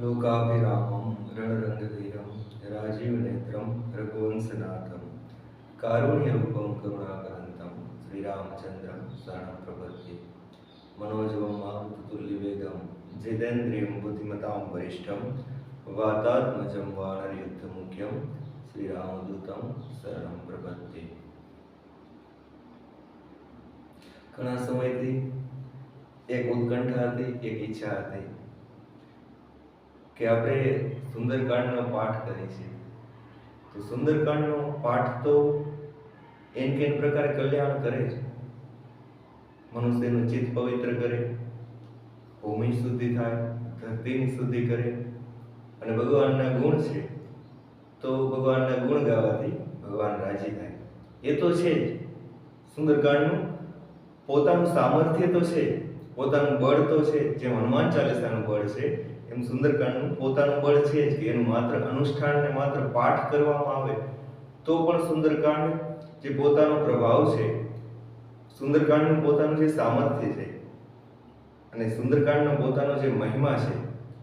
लोकाभिरामं रणरङ्गधीरं राजीवनेत्रं रघुवंशनाथं कारुण्यरूपं करुणाकरन्तं श्रीरामचन्द्रं शरणं प्रपद्ये। मनोजवं मारुततुल्यवेगं जितेन्द्रियं बुद्धिमतां वरिष्ठं वातात्मजं वानरयुद्धमुख्यं श्रीरामदूतं शरणं प्रपद्ये। ઘણા સમયથી એક ઉત્કંઠા હતી, એક ઈચ્છા હતી કે આપણે સુંદરકાંડનો પાઠ કરીએ. તો સુંદરકાંડનો પાઠ તો એન કેન પ્રકારે કલ્યાણ કરે છે. મનુષ્યનું ચિત્ત પવિત્ર કરે, ભૂમિ શુદ્ધિ થાય, ધરતીની શુદ્ધિ કરે, અને ભગવાનના ગુણ છે તો ભગવાનના ગુણ ગાવાથી ભગવાન રાજી થાય. એ તો છે જ. સુંદરકાંડનું પોતાનું સામર્થ્ય તો છે, પોતાનું બળ તો છે. જેમ હનુમાન ચાલીસાનું બળ છે એમ સુંદરકાંડનું પોતાનું બળ છે જ કે એનું માત્ર અનુષ્ઠાન ને માત્ર પાઠ કરવામાં આવે તો પણ સુંદરકાંડ જે પોતાનો પ્રભાવ છે, સુંદરકાંડનું પોતાનું જે સામર્થ્ય છે અને સુંદરકાંડનો પોતાનો જે મહિમા છે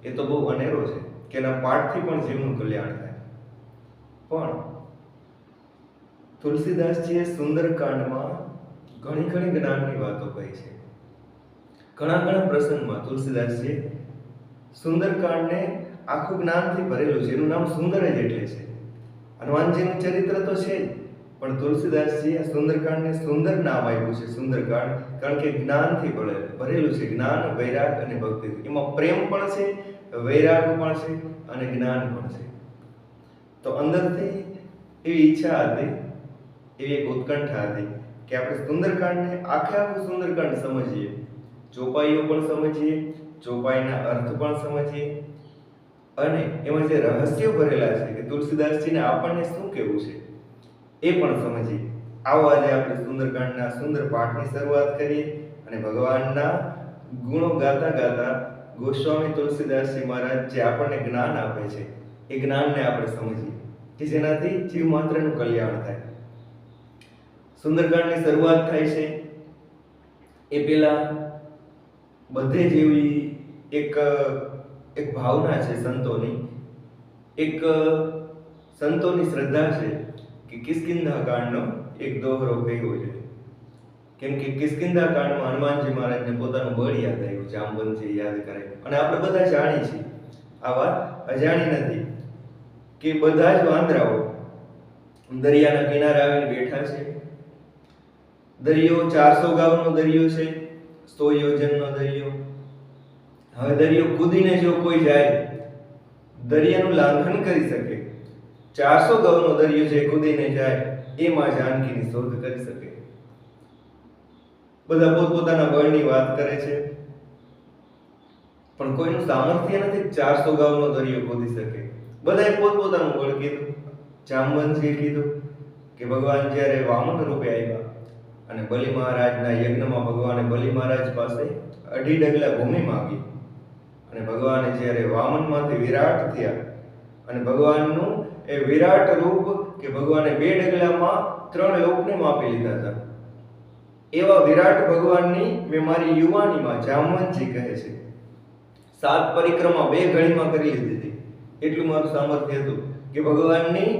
એ તો બહુ અનેરો છે કે એના પાઠથી પણ જીવનું કલ્યાણ થાય. પણ તુલસીદાસજીએ સુંદરકાંડમાં ઘણી જ્ઞાનની વાતો કહી છે. ઘણા પ્રસંગમાં તુલસીદાસજીએ સુંદરકાંડને આખું જ્ઞાનથી ભરેલું છે. એનું નામ સુંદર જ એટલે છે. હનુમાનજીનું ચરિત્ર તો છે જ, પણ તુલસીદાસજીએ સુંદરકાંડને સુંદર નામ આપ્યું છે સુંદરકાંડ, કારણ કે જ્ઞાનથી ભરેલું છે. જ્ઞાન, વૈરાગ અને ભક્તિ. એમાં પ્રેમ પણ છે, વૈરાગ પણ છે અને જ્ઞાન પણ છે. તો અંદરથી એવી ઈચ્છા હતી, એવી એક ઉત્કંઠા હતી કે આપણે સુંદરકાંડને આખું સુંદરકાંડ સમજીએ, ચોપાઈઓ પણ સમજીએ, ચોપાઈના અર્થ પણ સમજીએ અને એમાં જે રહસ્યો ભરેલા છે કે તુલસીદાસજીને આપણને શું કહેવું છે એ પણ સમજીએ. આવો આજે આપણે સુંદરકાંડના સુંદર પાઠની શરૂઆત કરીએ અને ભગવાનના ગુણો ગાતા ગાતા ગોસ્વામી તુલસીદાસજી મહારાજ જે આપણને જ્ઞાન આપે છે એ જ્ઞાનને આપણે સમજીએ કે જેનાથી જીવ માત્રનું કલ્યાણ થાય. સુંદરકાંડની શરૂઆત થાય છે એ પહેલા બધે જેવી એક ભાવના છે સંતોની, એક સંતોની શ્રદ્ધા છે કે કિષ્કિંધા કાંડનો એક દોહરો કહેવો જોઈએ. કેમ કે કિષ્કિંધા કાંડમાં હનુમાનજી મહારાજને પોતાનું બળ યાદ આવ્યું, જામવંતજી યાદ કરાયું. અને આપણે બધા જાણીએ છીએ, આ વાત અજાણી નથી કે બધા જ વાંદરાઓ દરિયાના કિનારે આવીને બેઠા છે. દરિયો 400 ગાવનો દરિયો છે, 100 યોજનનો દરિયો. હવે દરિયો કૂદીને જો કોઈ જાય, દરિયાનું લાંઘન કરી શકે, 400 ગાવનો દરિયો જે કૂદીને જાય એ માં જાનકીની શોધ કરી શકે. બધા પોતપોતાના બળની વાત કરે છે, પણ કોઈનું સામર્થ્ય નથી 400 ગાવનો દરિયો કૂદી શકે. બધાએ પોતપોતાનું બળ કીધું. જામવંતજીએ કીધું કે ભગવાન જ્યારે વામન રૂપે આવ્યા અને બલિ મહારાજના યજ્ઞમાં ભગવાને બલિ મહારાજ પાસે 2.5 ડગલા ભૂમિ માંગી અને ભગવાને જ્યારે વામનમાંથી વિરાટ થયા અને ભગવાનનું એ વિરાટ રૂપ કે ભગવાને 2 ડગલામાં 3 લોકને માપી લીધા હતા. એવા વિરાટ ભગવાનની મેં મારી યુવાનીમાં, જામવંતજી કહે છે, 7 પરિક્રમા 2 ઘડીમાં કરી લીધી હતી. એટલું મારું સામર્થ્ય હતું કે ભગવાનની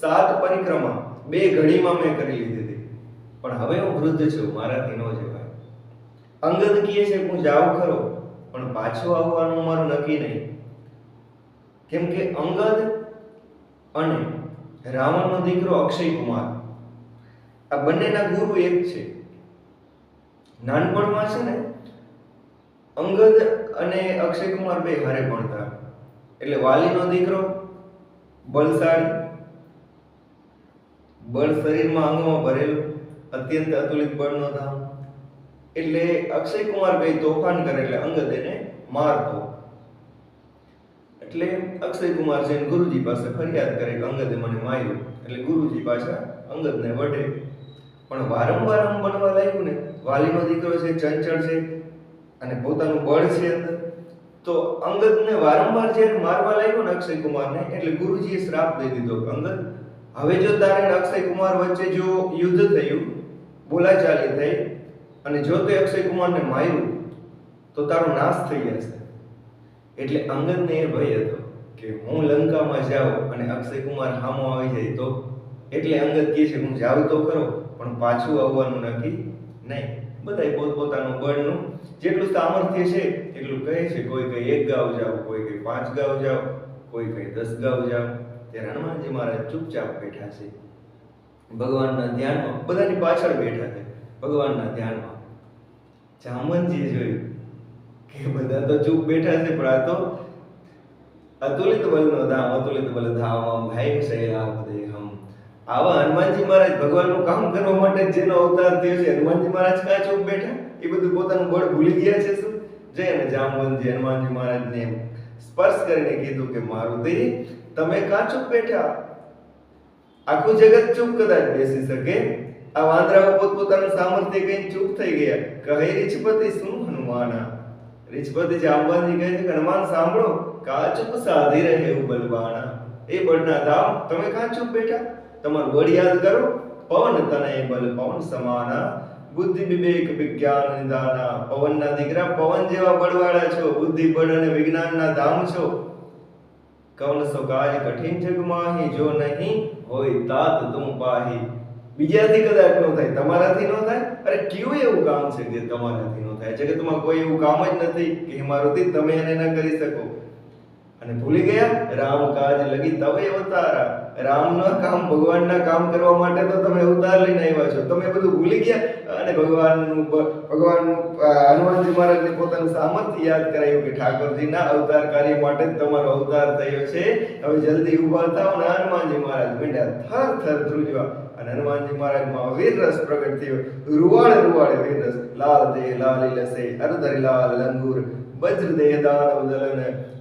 7 પરિક્રમા 2 ઘડીમાં મેં કરી લીધી હતી. પણ હવે હું વૃદ્ધ છું, મારાથી ન જવાય. અંગદ કહે છે હું જાઉં ખરો, પણ પાછો આવવાનું મારું નક્કી નહીં. કેમ કે અંગદ અને રાવણનો દીકરો અક્ષય કુમાર, આ બંનેના ગુરુ એક છે. નાનપણમાં છે ને અંગદ અને અક્ષય કુમાર બે હારે ભણતા. એટલે વાલીનો દીકરો બળશાળી, બળ શરીરમાં અંગમાં ભરેલું, અત્યંત અતુલિત બળનો ધામ. એટલે અક્ષય કુમાર કઈ તોફાન કરે એટલે અંગદ એને મારતો. એટલે અક્ષય કુમાર છે ગુરુજી પાસે ફરિયાદ કરે કે અંગદે મને માર્યું. એટલે ગુરુજી પાછા અંગદને વઢે. પણ વારંવાર આમ બનવા લાગ્યું ને, વાલીનો દીકરો છે, ચંચળ છે અને પોતાનું બળ છે અંદર, તો અંગદને વારંવાર જ્યારે મારવા લાગ્યો ને અક્ષય કુમારને, એટલે ગુરુજીએ શ્રાપ દઈ દીધો કે અંગદ, હવે જો તારે અક્ષય કુમાર વચ્ચે જો યુદ્ધ થયું, બોલાચાલી થઈ અને જો તે અક્ષય કુમારને માર્યું તો તારો નાશ થઈ જશે. એટલે અંગદને એ ભય હતો કે હું લંકામાં જાઉં અને અક્ષય કુમાર સામો આવી જાય તો. એટલે અંગદ કહે છે હું જાઉં તો ખરો પણ પાછું આવવાનું નક્કી નહીં. બધાય પોતપોતાનું બળનું જેટલું સામર્થ્ય છે એટલું કહે છે. કોઈ કહે 1 ગાવ જાઓ, કોઈ કહે 5 ગાવ જાઓ, કોઈ કહે 10 ગાવ જાઓ. ત્યારે હનુમાનજી મહારાજ ચૂપચાપ બેઠા છે ભગવાનના ધ્યાનમાં. બધાની પાછળ બેઠા છે ભગવાનના ધ્યાનમાં. જામવંતજીએ જોયું કે બધા તો ચૂપ બેઠા છે પણ આ તો અતુલિત બલનો ધામ, અતુલિત બલ ધામમ ભૈમ શૈલાપદેહમ. આવા હનુમાનજી મહારાજ ભગવાનનું કામ કરવા માટે જેનો અવતાર થયો છે, હનુમાનજી મહારાજ કાં ચૂપ બેઠા? એ બધું પોતાનું બળ ભૂલી ગયા છે શું? જય અને જામવંતજી હનુમાનજી મહારાજને સ્પર્શ કરીને કીધું કે મારુતિ તમે કાં ચૂપ બેઠા? આખું જગત ચૂપ કદાચ બેસી શકે, આ વાંદરાઓ પોતપોતાનું સામર્થ્ય કઈ ચૂપ થઈ ગયા. કહે રીછપતિ શું હનુમાના. રીછપતિ જામવંતજી કહે છે કે હનુમાન સાંભળો, કા ચૂપ સાધી રહે બલવાના. એ બળના ધામ તમે કાં ચૂપ બેઠા? તમારું બળ યાદ કરો. પવન તનય બલ પવન સમાના, બુદ્ધિ વિવેક વિજ્ઞાન નિદાના. પવનના દીકરા પવન જેવા બળવાળા છો, બુદ્ધિ બળ અને વિજ્ઞાનના ધામ છો. કવન સો કાજ કઠિન જગ માહી, જો નહીં હોય તાત તુમ પાહી. બીજાથી કદાચ ન થાય, તમારાથી ન થાય. અરે કયું એવું કામ છે જે તમારાથી ન થાય? જગતમાં કોઈ એવું કામ જ નથી કે મારુતિ તમે એને ન કરી શકો. અને ભૂલી ગયા રામ કાજ લગી તવે અવતારા. રામના કામ, ભગવાનના કામ કરવા માટે તો તમે અવતાર લઈને આવ્યા છો. તમે બધું ભૂલી ગયા અને ભગવાનનું હનુમાનજી મહારાજને પોતાનું સામર્થ્ય યાદ કરાયું કે ઠાકોરજીના અવતાર કાર્ય માટે જ તમારો અવતાર થયો છે. હવે જલ્દી ઊભા થાઓ. અને હનુમાનજી મહારાજ મીંડ્યા થર થર ધ્રુજવા. અને હનુમાનજી મહારાજમાં વીર રસ પ્રગટ થયો. રૂવાળે રૂવાળે વીર રસ. લાલ દેહ લાલી લસે, અરધરી લાલ લંગુર, વજ્ર દેહ દાનવ દલન,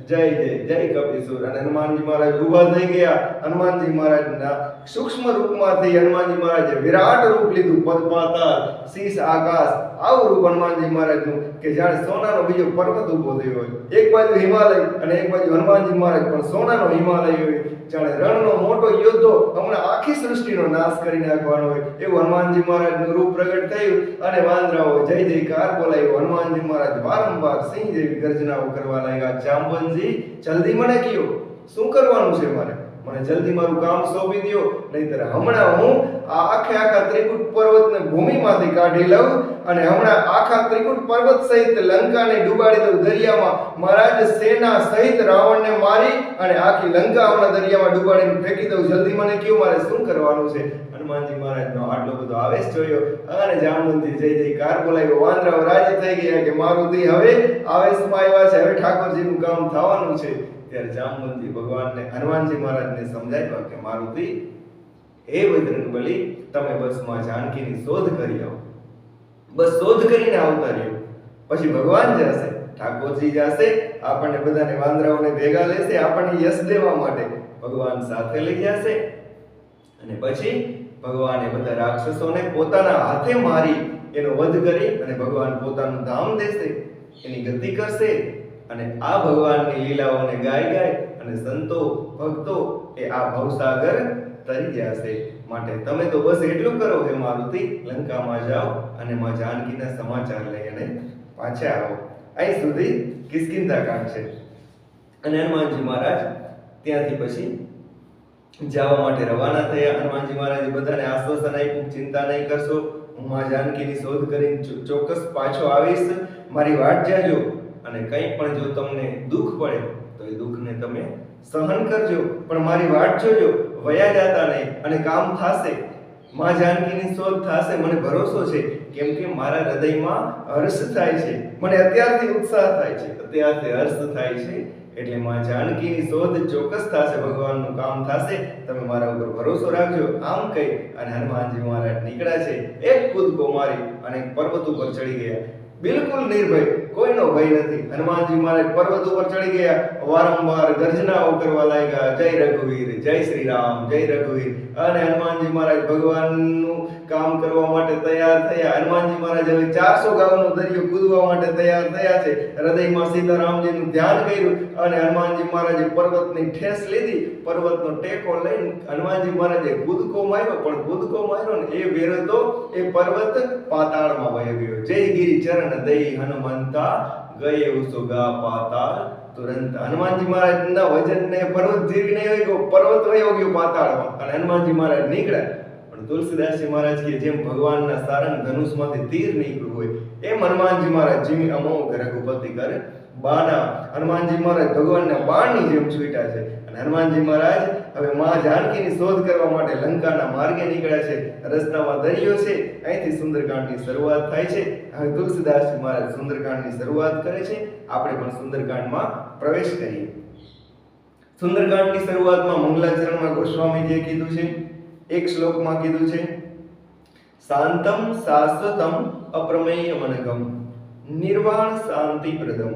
જય જય જય કપિસુર. અને હનુમાનજી મહારાજ ઊભા થઈ ગયા. હનુમાનજી મહારાજના સૂક્ષ્મ રૂપમાંથી હનુમાનજી મહારાજે વિરાટ રૂપ લીધું. પદ પાતાળ, શીશ આકાશ. આવું રૂપ હનુમાનજી મહારાજનું કે જાણે સોનાનો બીજો પર્વત ઊભો થયો હોય. એક બાજુ હિમાલય અને એક બાજુ હનુમાનજી મહારાજ પણ સોનાનો હિમાલય હોય. જાણે રણનો મોટો યોદ્ધો હમણાં આખી સૃષ્ટિનો નાશ કરી નાખવાનો હોય એવું હનુમાનજી મહારાજનું રૂપ પ્રગટ થયું. અને વાંદરાઓ જય જયકાર બોલાવ્યો. હનુમાનજી મહારાજ વારંવાર સિંહ જેવી ગર્જનાઓ કરવા લાગ્યા. જામવંતજી જલ્દી મને કયો શું કરવાનું છે મારે? મને જલ્દી મારું કામ સોંપી દો, નહીંતર હમણાં હું આ આખા ત્રિકૂટ પર્વતને ભૂમિમાંથી કાઢી લઉં અને હમણાં આખા ત્રિકૂટ પર્વત સહિત લંકાને ડૂબાડી દઉં દરિયામાં. મહારાજ સેના સહિત રાવણને મારી અને આખી લંકા હમણાં દરિયામાં ડૂબાડીને ફેંકી દઉં. જલ્દી મને કયો મારે શું કરવાનું છે? હનુમાનજી મહારાજનો આટલો બધો આવેશ જોયો અને જામવંતજી જય જયકાર બોલાવ્યો. વાંદરાઓ રાજી થઈ ગયા કે મારુતિ હવે આવેશમાં આવ્યા છે, હવે ઠાકોરજીનું કામ થવાનું છે. ત્યારે જામવંતજી ભગવાનને હનુમાનજી મહારાજને સમજાવ્યા કે મારુતિ, હે બજરંગબલી, તમે બસ માં જાનકીની શોધ કરી આવો. બસ શોધ કરીને આવતા રહ્યો. પછી ભગવાન જશે, ઠાકોરજી જશે, આપણને બધાને વાંદરાઓને ભેગા લેશે, આપણને યશ દેવા માટે ભગવાન સાથે લઈ જશે. અને પછી ભગવાને બધા રાક્ષસોને પોતાના હાથે મારી એનો વધ કરી અને ભગવાન પોતાનું ધામ દેશે, એની ગતિ કરશે. અને આ ભગવાનની લીલાઓને ગાય અને સંતો ભક્તો એ આ ભવસાગર તરી જશે. માટે તમે તો બસ એટલું કરો કે મારુતિ લંકામાં જાઓ અને માં જાનકીના સમાચાર લઈ અને પાછા આવો. અહીં સુધી કિષ્કિંધા કાંડ છે. અને હનુમાનજી મહારાજ ત્યાંથી પછી જવા માટે રવાના થયા. હનુમાનજી મહારાજે બધાને આશ્વાસન આપ્યું, ચિંતા નહીં કરશો, હું માં જાનકીની શોધ કરીને ચોક્કસ પાછો આવીશ, મારી વાટ જાજો. અને કંઈ પણ જો તમને દુઃખ પડે તો એ દુઃખને તમે સહન કરજો, પણ મારી વાટ જોજો, વયા જાતા નહીં. અને કામ થશે, માં જાનકીની શોધ થશે, મને ભરોસો છે. કેમ કે મારા હૃદયમાં હર્ષ થાય છે, મને અત્યારથી ઉત્સાહ થાય છે, અત્યારથી હર્ષ થાય છે. એટલે માં જાનકીની શોધ ચોક્કસ થશે, ભગવાનનું કામ થશે, તમે મારા ઉપર ભરોસો રાખજો. આમ કહી અને હનુમાનજી મહારાજ નીકળ્યા છે. એક કૂદકો મારી અને પર્વત ઉપર ચડી ગયા. બિલકુલ નિર્ભય, કોઈનો ભય નથી. હનુમાનજી મહારાજ પર્વત ઉપર ચડી ગયા. વારંવાર ગર્જનાઓ કરવા લાગ્યા, જય રઘુવીર, જય શ્રી રામ, જય રઘુવીર. અને હનુમાનજી મહારાજ ભગવાનનું કામ કરવા માટે તૈયાર થયા. હનુમાનજી મહારાજ હવે 400 ગામનો દરિયો કૂદવા માટે તૈયાર થયા છે. હૃદયમાં સીતારામજીનું ધ્યાન કર્યું અને હનુમાનજી મહારાજે પર્વતની ઠેસ લીધી. પર્વતનો ટેકો લઈને હનુમાનજી મહારાજે કૂદકો માર્યો, પણ કૂદકો માર્યો ને એ વેરો તો એ પર્વત પાતાળમાં વહી ગયો. જય ગિરિ ચરણ દઈ હનુમંતા, ગયે ઉસુગા પાતાળ તુરંત હનુમાનજી મહારાજના વજનને પર્વત જીરી નહીં હોય ગયો, પર્વત વયો ગયો પાતાળમાં અને હનુમાનજી મહારાજ નીકળ્યા. પણ તુલસીદાસજી મહારાજ કે જેમ ભગવાનના સારંગ ધનુષમાંથી તીર નીકળ્યું હોય એમ હનુમાનજી મહારાજ જીમી અમોઘ રઘુપતિ કર બાના, હનુમાનજી મહારાજ ભગવાનના બાણની જેમ છૂટ્યા છે. અને હનુમાનજી મહારાજ હવે માં જાનકીની શોધ કરવા માટે લંકાના માર્ગે નીકળ્યા છે. રસ્તામાં દરિયો છે, અહીંથી સુંદરકાંડની શરૂઆત થાય છે. હવે તુલસીદાસજી મહારાજ સુંદરકાંડની શરૂઆત કરે છે. આપણે પણ સુંદરકાંડમાં પ્રવેશ કરીએ. સુંદરકાંડની શરૂઆતમાં મંગલાચરણમાં ગોસ્વામીજીએ કીધું છે, એક શ્લોકમાં કીધું છે, શાંતમ શાશ્વતમ અપ્રમેય મનગમ નિર્વાણ શાંતિ પ્રદમ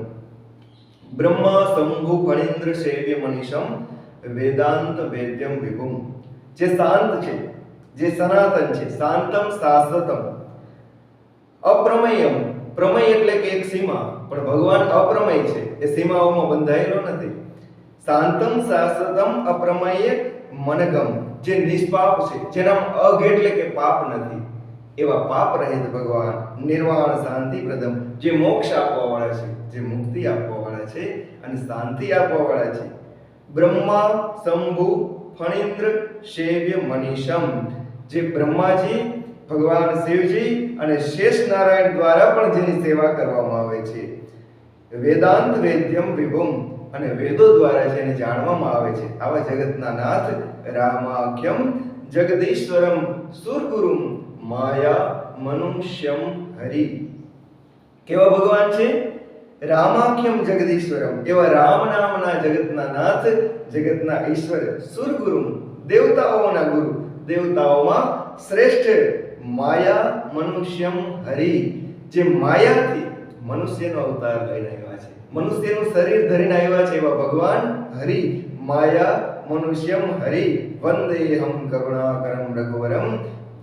બ્રહ્મા શંભુ ફણેન્દ્ર સેવ્ય મનીષમ વેદાંત વેદ્યમ વિભુમ. જે શાંત છે, જે સનાતન છે, શાંતમ શાશ્વતમ અપ્રમેયમ, પ્રમેય એટલે કે એક સીમા, પણ ભગવાન અપ્રમેય છે, એ સીમાઓમાં બંધાયેલો નથી. શાંતમ શાશ્વતમ અપ્રમેય મનગમ, જે નિષ્પાપ છે, જેનામાં અઘ એટલે કે પાપ નથી, એવા પાપ રહિત ભગવાન. નિર્વાણ શાંતિ પ્રદમ, જે મોક્ષ આપવા વાળા છે, જે મુક્તિ આપવા વાળા છે અને શાંતિ આપવા વાળા છે. બ્રહ્મા શંભુ ફણેન્દ્ર સેવ્ય મનીષમ, જે બ્રહ્માજી, ભગવાન શિવજી અને શેષ નારાયણ દ્વારા પણ જેની સેવા કરવામાં આવે છે. વેદાંત વેદ્યમ વિભુમ, અને વેદો દ્વારા જેને જાણવામાં આવે છે. આવા જગતના નાથ રામાખ્યમ જગદીશ્વરમ સુરગુરુમ માયા મનુષ્યમ હરિ. કેવા ભગવાન છે? રામાખ્યમ જગદીશ્વરમ, એવા રામ નામના જગતના નાથ, જગતના ઈશ્વર, સુરગુરુ, દેવતાઓના ગુરુ, દેવતાઓમાં શ્રેષ્ઠ, માયા મનુષ્યમ હરિ, જે માયાથી મનુષ્યનો અવતાર લઈને આવ્યા છે, મનુષ્યનું શરીર ધરીને આવ્યા છે, એવા ભગવાન હરિ. માયા મનુષ્યમ હરિ વંદેહમ કરુણાકરમ રઘુવરમ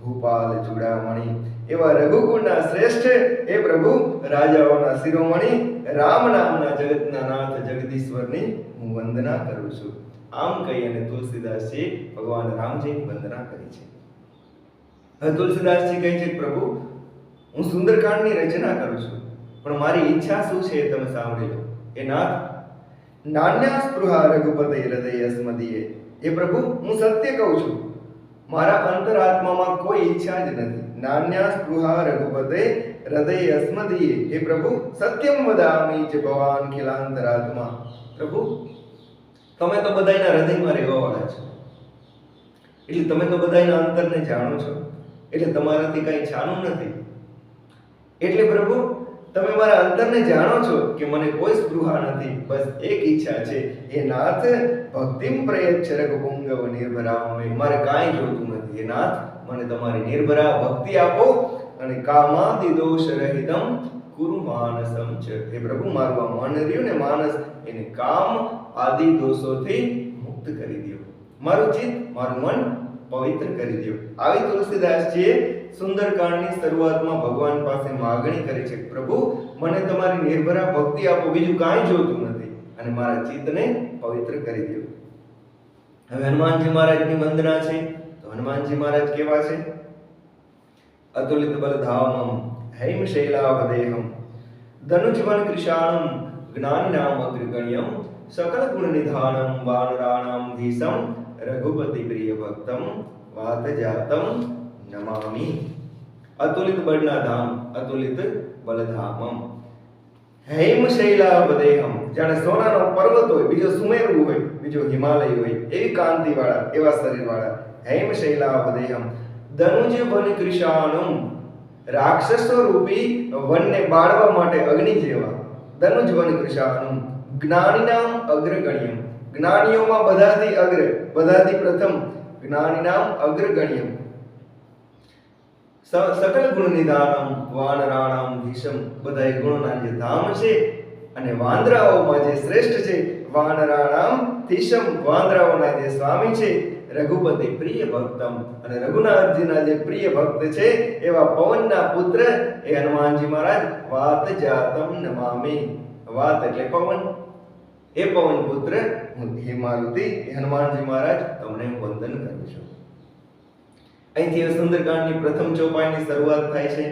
ભૂપાલ ચૂડામણી. એવા રઘુકુળના શ્રેષ્ઠ એ પ્રભુ, રાજાઓના શિરોમણી, રામ નામના જગતના નાથ જગદીશ્વરની હું વંદના કરું છું. આમ કહી અને તુલસીદાસજી ભગવાન રામજીની વંદના કરી છે. હવે તુલસીદાસજી કહે છે, પ્રભુ હું સુંદરકાંડની રચના કરું છું, પણ મારી ઈચ્છા શું છે એ તમે સાંભળી લો. એ નાથ નાન્યા સ્પૃહા રઘુપતિ હૃદય અસ્મદીએ. એ પ્રભુ હું સત્ય કહું છું, મારા અંતરાત્મામાં કોઈ ઈચ્છા જ નથી. નાન્યા સ્પૃહા રઘુપતે હૃદય અસ્મદીએ. હે પ્રભુ સત્યમ વદામિ ચ ભવાન ખિલાંતરાત્મા. પ્રભુ તમે તો બધાયના હૃદયમાં રહેવા વાળા છો, એટલે તમે તો બધાયના અંતરને જાણો છો, એટલે તમારાથી કઈ છાનું નથી. એટલે પ્રભુ તમે મારા અંતરને જાણો છો કે મને કોઈ સ્પૃહા નથી, બસ એક ઈચ્છા છે. હે નાથ ભક્તિમ પ્રયચ્છ રઘુપુંગવ નિર્ભરામ. મારે કાંઈ જોતું નથી. હે નાથ મને તમારી નિર્ભરા ભક્તિ આપો અને કામાદિ દોષ રહિતમ કુરુ માનસમ ચ. હે પ્રભુ મારું આ મન રહ્યું ને માનસ, એને કામ આદિ દોષોથી મુક્ત કરી દો. મારું ચિત્ત, મારું મન પવિત્ર કરી દો. આવી તુલસીદાસજીએ સુંદરકાંડની શરૂઆતમાં ભગવાન પાસે માગણી કરી છે, પ્રભુ મને તમારી નિર્ભરા ભક્તિ આપો, બીજું કાંઈ જોતું નથી, અને મારા ચિત્તને પવિત્ર કરી દો. હવે હનુમાનજી મહારાજની વંદના છે. તો હનુમાનજી મહારાજ કેવા છે? અતુલિત બલધામમ હૈમ શૈલાવદેહમ ધનુજવન કૃષાણમ જ્ઞાનિનામ અગ્રગણ્યમ સકલ ગુણ નિધાનમ વાનરાણામ ધીસમ રઘુપતિ પ્રિય ભક્તમ વાત જાતમ નમામિ. અતુલિત બળના ધામ, અતુલિત બલધામમ. હૈમ શૈલાવદેહમ, જાણે સોનાનો પર્વત હોય, બીજો સુમેરુ હોય, બીજો હિમાલય હોય, એવી કાંતિ વાળા, એવા શરીર વાળા. હૈમ શૈલાવદેહમ ધનુજ વન કૃષાણમ, રાક્ષસો રૂપી વનને બાળવા માટે અગ્નિ જેવા. ધનુજ વન કૃષાણમ જ્ઞાનિનામ અગ્રગણ્યમ, જ્ઞાનીઓમાં બધાથી અગ્ર, બધાથી પ્રથમ, જ્ઞાનિનામ અગ્રગણ્યમ. સકલ ગુણ નિધાનમ વાનરાણામ ધીશમ, બધા ગુણોના જે ધામ છે અને વાંદરાઓમાં જે શ્રેષ્ઠ છે, વાનરાણામ ધીશમ, વાંદરાઓના જે સ્વામી છે, રઘુપતિ પ્રિય ભક્તમ, અને રઘુનાથજીના જે પ્રિય ભક્ત છે એવા પવનના પુત્ર એ હનુમાનજી મહારાજ વાત જાતમ નમામિ. વાત એટલે પવન, એ પવન પુત્ર હે મારુતિ, હનુમાનજી મહારાજ તમને હું વંદન કરું છું. અહીંથી સુંદરકાંડની પ્રથમ ચોપાઈની શરૂઆત થાય છે.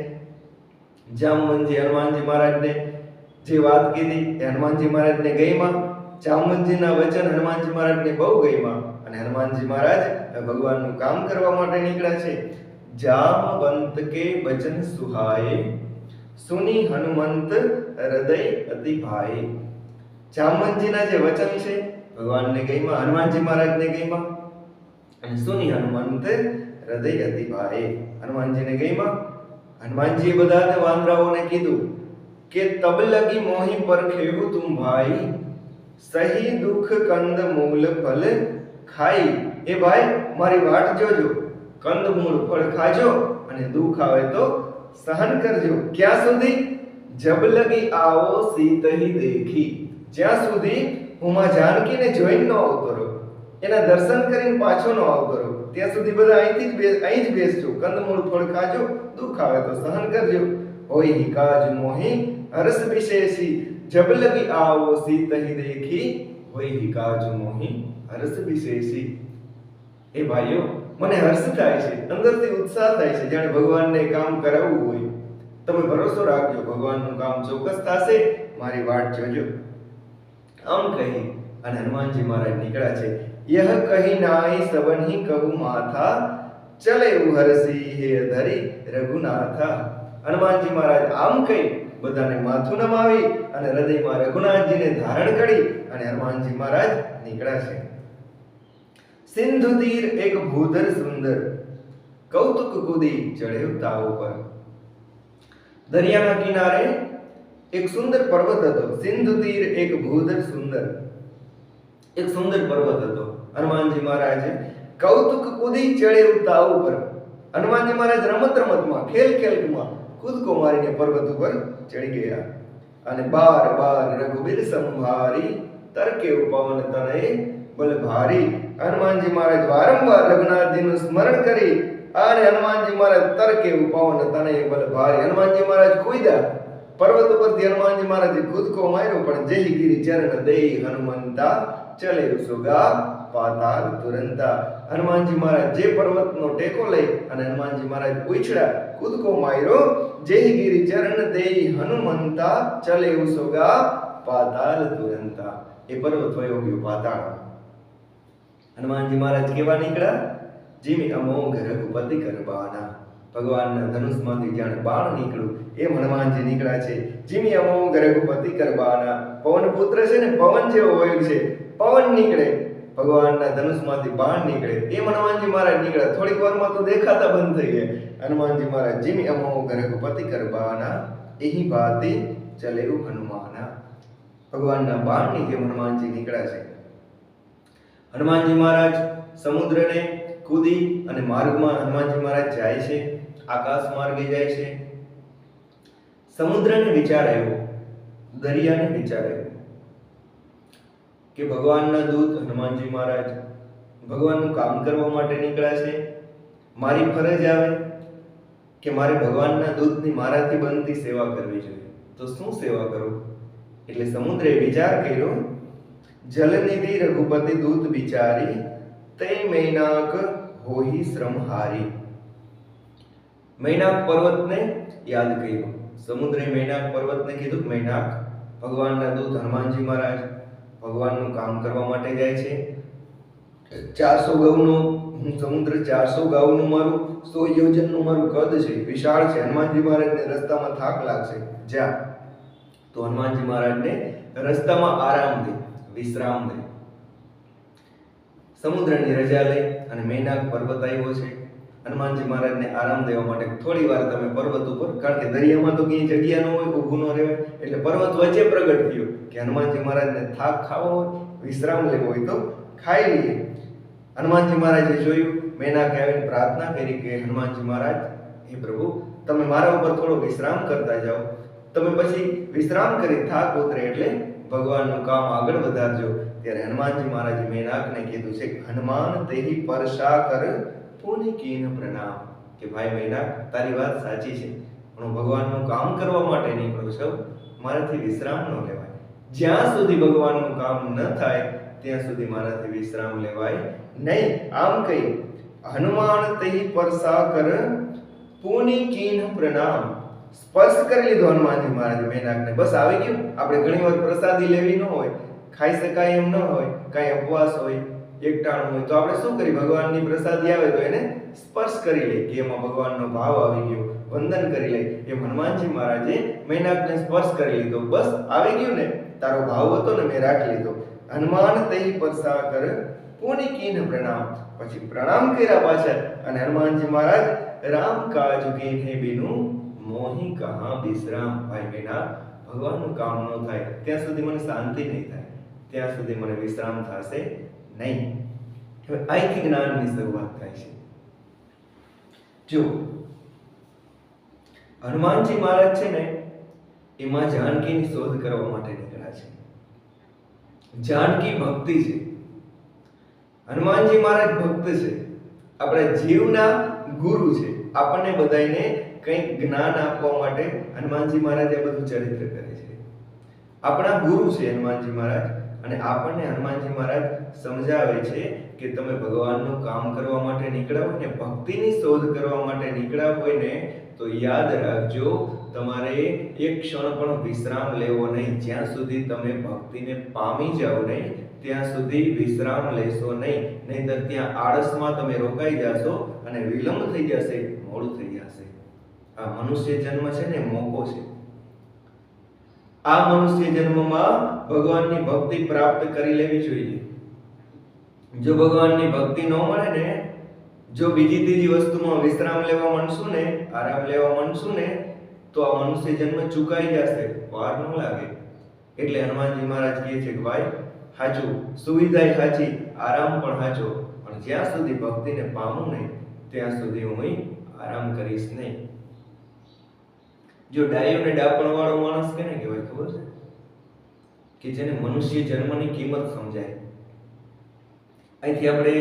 જામવંતજી હનુમાનજી મહારાજને જે વાત કીધી એ હનુમાનજી મહારાજને ગઈમાં, જામવંતજીના વચન હનુમાનજી મહારાજને બહુ ગમ્યા અને હનુમાનજી મહારાજ ભગવાનનું કામ કરવા માટે નીકળ્યા છે. જામવંત કે વચન સુહાય, સુની હનુમંત હૃદય અતિ ભાય. જામવંતજીના જે વચન છે ભગવાનને ગમ્યા, હનુમાનજી મહારાજને ગમ્યા અને સુની હનુમંત હૃદય અતિ ભાય. હનુમાનજીને ગમ્યા. હનુમાનજીએ બધા વાંદરાઓને કીધું કે તબ લગી મોહી પર ખેવું તુમ ભાઈ, સહી દુખ કંદ મૂળ ફલ ખાઈ. એ ભાઈ મારી વાટ જોજો, કંદ મૂળ ફળ ખાજો અને દુખ આવે તો સહન કરજો. ક્યાં સુધી? જબ લગી આવો સીતહી દેખી, જ્યાં સુધી હું માં જાનકીને જોઈને ન આવતો રહું, એના દર્શન કરીને પાછો ન આવતો રહું, ત્યાં સુધી બધા અહીં જ બેસજો. કંદમૂળ ફળ ખાજો, દુઃખ આવે તો સહન કરજો. હોય હિ કાજ મોહી હર્ષ વિશેષી, જબ લગી આવો સીતહી દેખી, હોય હિ કાજ મોહી હર્ષ વિશેષી. એ ભાઈઓ, મને હર્ષ થાય છે, અંદરથી ઉત્સાહ થાય છે, જાણે ભગવાનને કામ કરાવવું હોય. તમે ભરોસો રાખજો, ભગવાનનું કામ ચોક્કસ થશે, મારી વાટ જોજો. આમ કહી અને હનુમાનજી મહારાજ નીકળ્યા છે. यह कही नाई सबन ही कहू माथा, चले हरसी हे धरी रघुनाथा. હનુમાનજી મહારાજ આમ કહી બધાને માથું નમાવી અને હૃદયમાં રઘુનાથજીને ધારણ કરી અને હનુમાનજી મહારાજ નીકળ્યા છે. સિંધુ તીર એક ભૂધર સુંદર, કૌતુક કુદી ચઢ્યો તાવ પર. દરિયાના કિનારે એક સુંદર પર્વત હતો. સિંધુ તીર એક ભૂધર સુંદર, એક સુંદર પર્વત હતો. હનુમાનજી મહારાજ કૌતુક કૂદી ચડે તાવ ઉપર. હનુમાનજી મહારાજ રમત રમતમાં, ખેલ ખેલમાં કૂદકો મારીને પર્વત ઉપર ચડી ગયા અને બાર બાર રઘુબીર સંભારી, તરકે પવન તનય બલ ભારી. હનુમાનજી મહારાજ વારંવાર રઘુનાથજીનું સ્મરણ કરી અને હનુમાનજી મહારાજ તરકે પવન તનય બલ ભારી. હનુમાનજી મહારાજ કૂદ્યા પર્વત ઉપરથી. હનુમાનજી મહારાજે કૂદકો માર્યો પણ જય ગિરી ચરણ દઈ હનુમંતા, ચલે સુગા પાતાલ તુરંતા. હનુમાનજી મહારાજ જે પર્વતનો ટેકો લઈ અને હનુમાનજી મહારાજ ઉછળ્યા, કૂદકો માર્યો. જય ગિરી ચરણ દઈ હનુમંતા, ચલે સુગા પાતાલ તુરંતા. એ પર્વત વયો ગયો પાતાળ. હનુમાનજી મહારાજ કેવા નીકળ્યા? જીમી અમોઘ રઘુપતિ કરબાના. ભગવાનના ધનુષમાંથી જાણે બાણ નીકળ્યું એમ હનુમાનજી નીકળ્યા છે. જીમી અમોઘ રઘુપતિ કરબાના. પવન પુત્ર છે ને, પવન જેવો હોય છે, પવન નીકળે, ભગવાનના ધનુષમાંથી બાણ નીકળે એમ હનુમાનજી મહારાજ નીકળ્યા. થોડીક વારમાં તો દેખાતા બંધ થઈ ગયા. હનુમાનજી મહારાજ જીમી અમોઘ રઘુપતિ કરબાના, એહી ભાતિ ચલેવું હનુમાના. ભગવાનના બાણની જેમ હનુમાનજી નીકળ્યા છે. હનુમાનજી મહારાજ સમુદ્રને કૂદી અને માર્ગમાં હનુમાનજી મહારાજ જાય છે, આકાશ માર્ગે જાય છે. સમુદ્રને વિચાર આવ્યો, દરિયાને વિચાર આવ્યો કે ભગવાનના દૂત હનુમાનજી મહારાજ ભગવાનનું કામ કરવા માટે નીકળ્યા છે. મારી ફરજ આવે કે મારે ભગવાનના દૂતની મારાથી બનતી સેવા કરવી જોઈએ, તો શું સેવા કરું? એટલે સમુદ્રે વિચાર કર્યો, જલનિધિ રઘુપતિ દૂત બિચારી, તે મૈનાક હોહી શ્રમહારી. મૈનાક પર્વતને યાદ કર્યો. સમુદ્રે મૈનાક પર્વતને કીધું, મૈનાક ભગવાનના દૂત હનુમાનજી મહારાજ ભગવાનનું કામ કરવા માટે જાય છે. 400 ગૌનો સમુદ્ર, 400 ગાઉનું મારું 100 યોજનનું મારું કદ છે, વિશાળ છે. હનુમાનજી મહારાજને રસ્તામાં થાક લાગશે, જા તો હનુમાનજી મહારાજને રસ્તામાં આરામ દે, વિશ્રામ દે. સમુદ્રની રજા લઈ અને મૈનાક પર્વત આવ્યો છે. હનુમાનજી મહારાજને આરામ દેવા માટે થોડી વાર તમે પર્વત ઉપર, કારણ કે દરિયામાં તો કઈ જગ્યા ન હોય, ઊભું ન રહેવાય, એટલે પર્વત વચ્ચે પ્રગટ થયો કે હનુમાનજી મહારાજને થાક ખાવો હોય, વિશ્રામ લેવો હોય તો ખાઈ લઈએ. હનુમાનજી મહારાજે જોયું, મૈનાક આવીને પ્રાર્થના કરી કે હનુમાનજી મહારાજ, હે પ્રભુ, તમે મારા ઉપર થોડો વિશ્રામ કરતા જાઓ, તમે પછી વિશ્રામ કરી થાક ઉતરે એટલે ભગવાનનું કામ આગળ વધારજો. ત્યારે હનુમાનજી મહારાજે મૈનાકને કીધું છે, હનુમાન તેહી પરશા કર પુનિ કીન પ્રણામ. કે ભાઈ મૈનાક, તારી વાત સાચી છે, પણ હું ભગવાનનું કામ કરવા માટે નીકળું છું, મારાથી વિશ્રામ ન લેવાય. જ્યાં સુધી ભગવાનનું કામ ન થાય ત્યાં સુધી મારાથી વિશ્રામ લેવાય નહીં. આમ કહી હનુમાન તેહી પરશા કર પુનિ કીન પ્રણામ. સ્પર્શ કરી લીધો હનુમાનજી મહારાજે મૈનાકને. બસ આવી ગયું. આપણે ઘણી વાર પ્રસાદી લેવી ન હોય ખાઈ શકાય એમ ન હોય, કાંઈ ઉપવાસ હોય, એકટાણું હોય, તો આપણે શું કરીએ? ભગવાનની પ્રસાદી આવે તો એને સ્પર્શ કરી લઈએ કે એમાં ભગવાનનો ભાવ આવી ગયો, વંદન કરી લઈએ. એમ હનુમાનજી મહારાજે મૈનાકને સ્પર્શ કરી લીધો. બસ આવી ગયું ને, તારો ભાવ હતો ને, મેં રાખી લીધો. હનુમાન તઈ પરસા કર પુનિ કીન પ્રણામ. પછી પ્રણામ કર્યા પાછા, અને હનુમાનજી મહારાજ રામ કાજ કીને બીનું મોહી કહા વિશ્રામ. ભાઈ મૈનાક, ભગવાનનું કામ ન થાય ત્યાં સુધી મને શાંતિ નહીં થાય, ત્યાં સુધી મને વિશ્રામ થશે નહીં. હવે અહીંથી જ્ઞાનની શરૂઆત થાય છે. જો હનુમાનજી મહારાજ છે ને, એમાં જાનકીની શોધ કરવા માટે નીકળ્યા છે. જાનકી ભક્તિ છે. હનુમાનજી મહારાજ ભક્ત છે, આપણા જીવના ગુરુ છે. આપણને બધાને કંઈક જ્ઞાન આપવા માટે હનુમાનજી મહારાજ આ બધું ચરિત્ર કરે છે. આપણા ગુરુ છે હનુમાનજી મહારાજ, અને આપણને હનુમાનજી મહારાજ સમજાવે છે કે તમે ભગવાનનું કામ કરવા માટે નીકળ્યા હોય ને, ભક્તિની શોધ કરવા માટે નીકળ્યા હોય ને, તો યાદ રાખજો, તમારે એક ક્ષણ પણ વિશ્રામ લેવો નહીં. જ્યાં સુધી તમે ભક્તિને પામી જાઓ નહીં, ત્યાં સુધી વિશ્રામ લેશો નહીં. નહીંતર ત્યાં આળસમાં તમે રોકાઈ જશો અને વિલંબ થઈ જશે, મોડું થઈ જશે. આ મનુષ્ય જન્મ છે ને, મોકો છે. આ મનુષ્ય જન્મમાં ભગવાનની ભક્તિ પ્રાપ્ત કરી લેવી જોઈએ. જો ભગવાનની ભક્તિ ન મળે ને, જો બીજી ત્રીજી વસ્તુમાં વિશ્રામ લેવા માંડશું ને, આરામ લેવા માંડશું ને, તો આ મનુષ્ય જન્મ ચૂકાઈ જશે, વાર ન લાગે. એટલે હનુમાનજી મહારાજ કહે છે કે ભાઈ, હાચું, સુવિધા સાચી, આરામ પણ સાચો, પણ જ્યાં સુધી ભક્તિને પામું નહીં, ત્યાં સુધી હું આરામ કરીશ નહીં. જો ડાયો ને ડાપણ વાળો માણસ કેને કહેવાય ખબર છે? કે જેને મનુષ્ય જન્મની કિંમત સમજાય. અહીંથી આપણે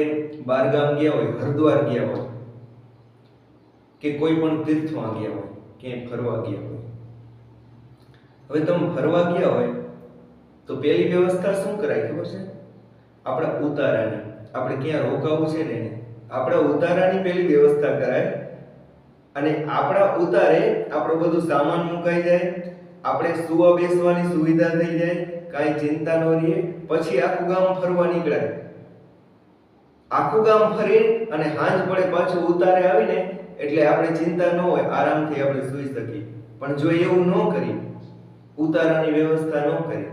બારગામ ગયા હોય, હરિદ્વાર ગયા હોય, કે કોઈ પણ તીર્થમાં ગયા હોય, ક્યાંય ફરવા ગયા હોય. હવે તમે ફરવા ગયા હોય તો પહેલી વ્યવસ્થા શું કરાય ખબર છે? આપણા ઉતારાની, આપણે ક્યાં રોકાવું છે ને, આપણા ઉતારાની પહેલી વ્યવસ્થા કરાય. અને આપણા ઉતારે આપણો બધું સામાન મુકાઈ જાય, આપણે સુવા બેસવાની સુવિધા થઈ જાય, કાંઈ ચિંતા ન રહે. પછી આખું ગામ ફરવા નીકળાય. આખું ગામ ફરી અને હાંજ પડે પાછું ઉતારે આવીને, એટલે આપણે ચિંતા ન હોય, આરામથી આપણે સૂઈ શકીએ. પણ જો એવું ન કરી, ઉતારાની વ્યવસ્થા ન કરી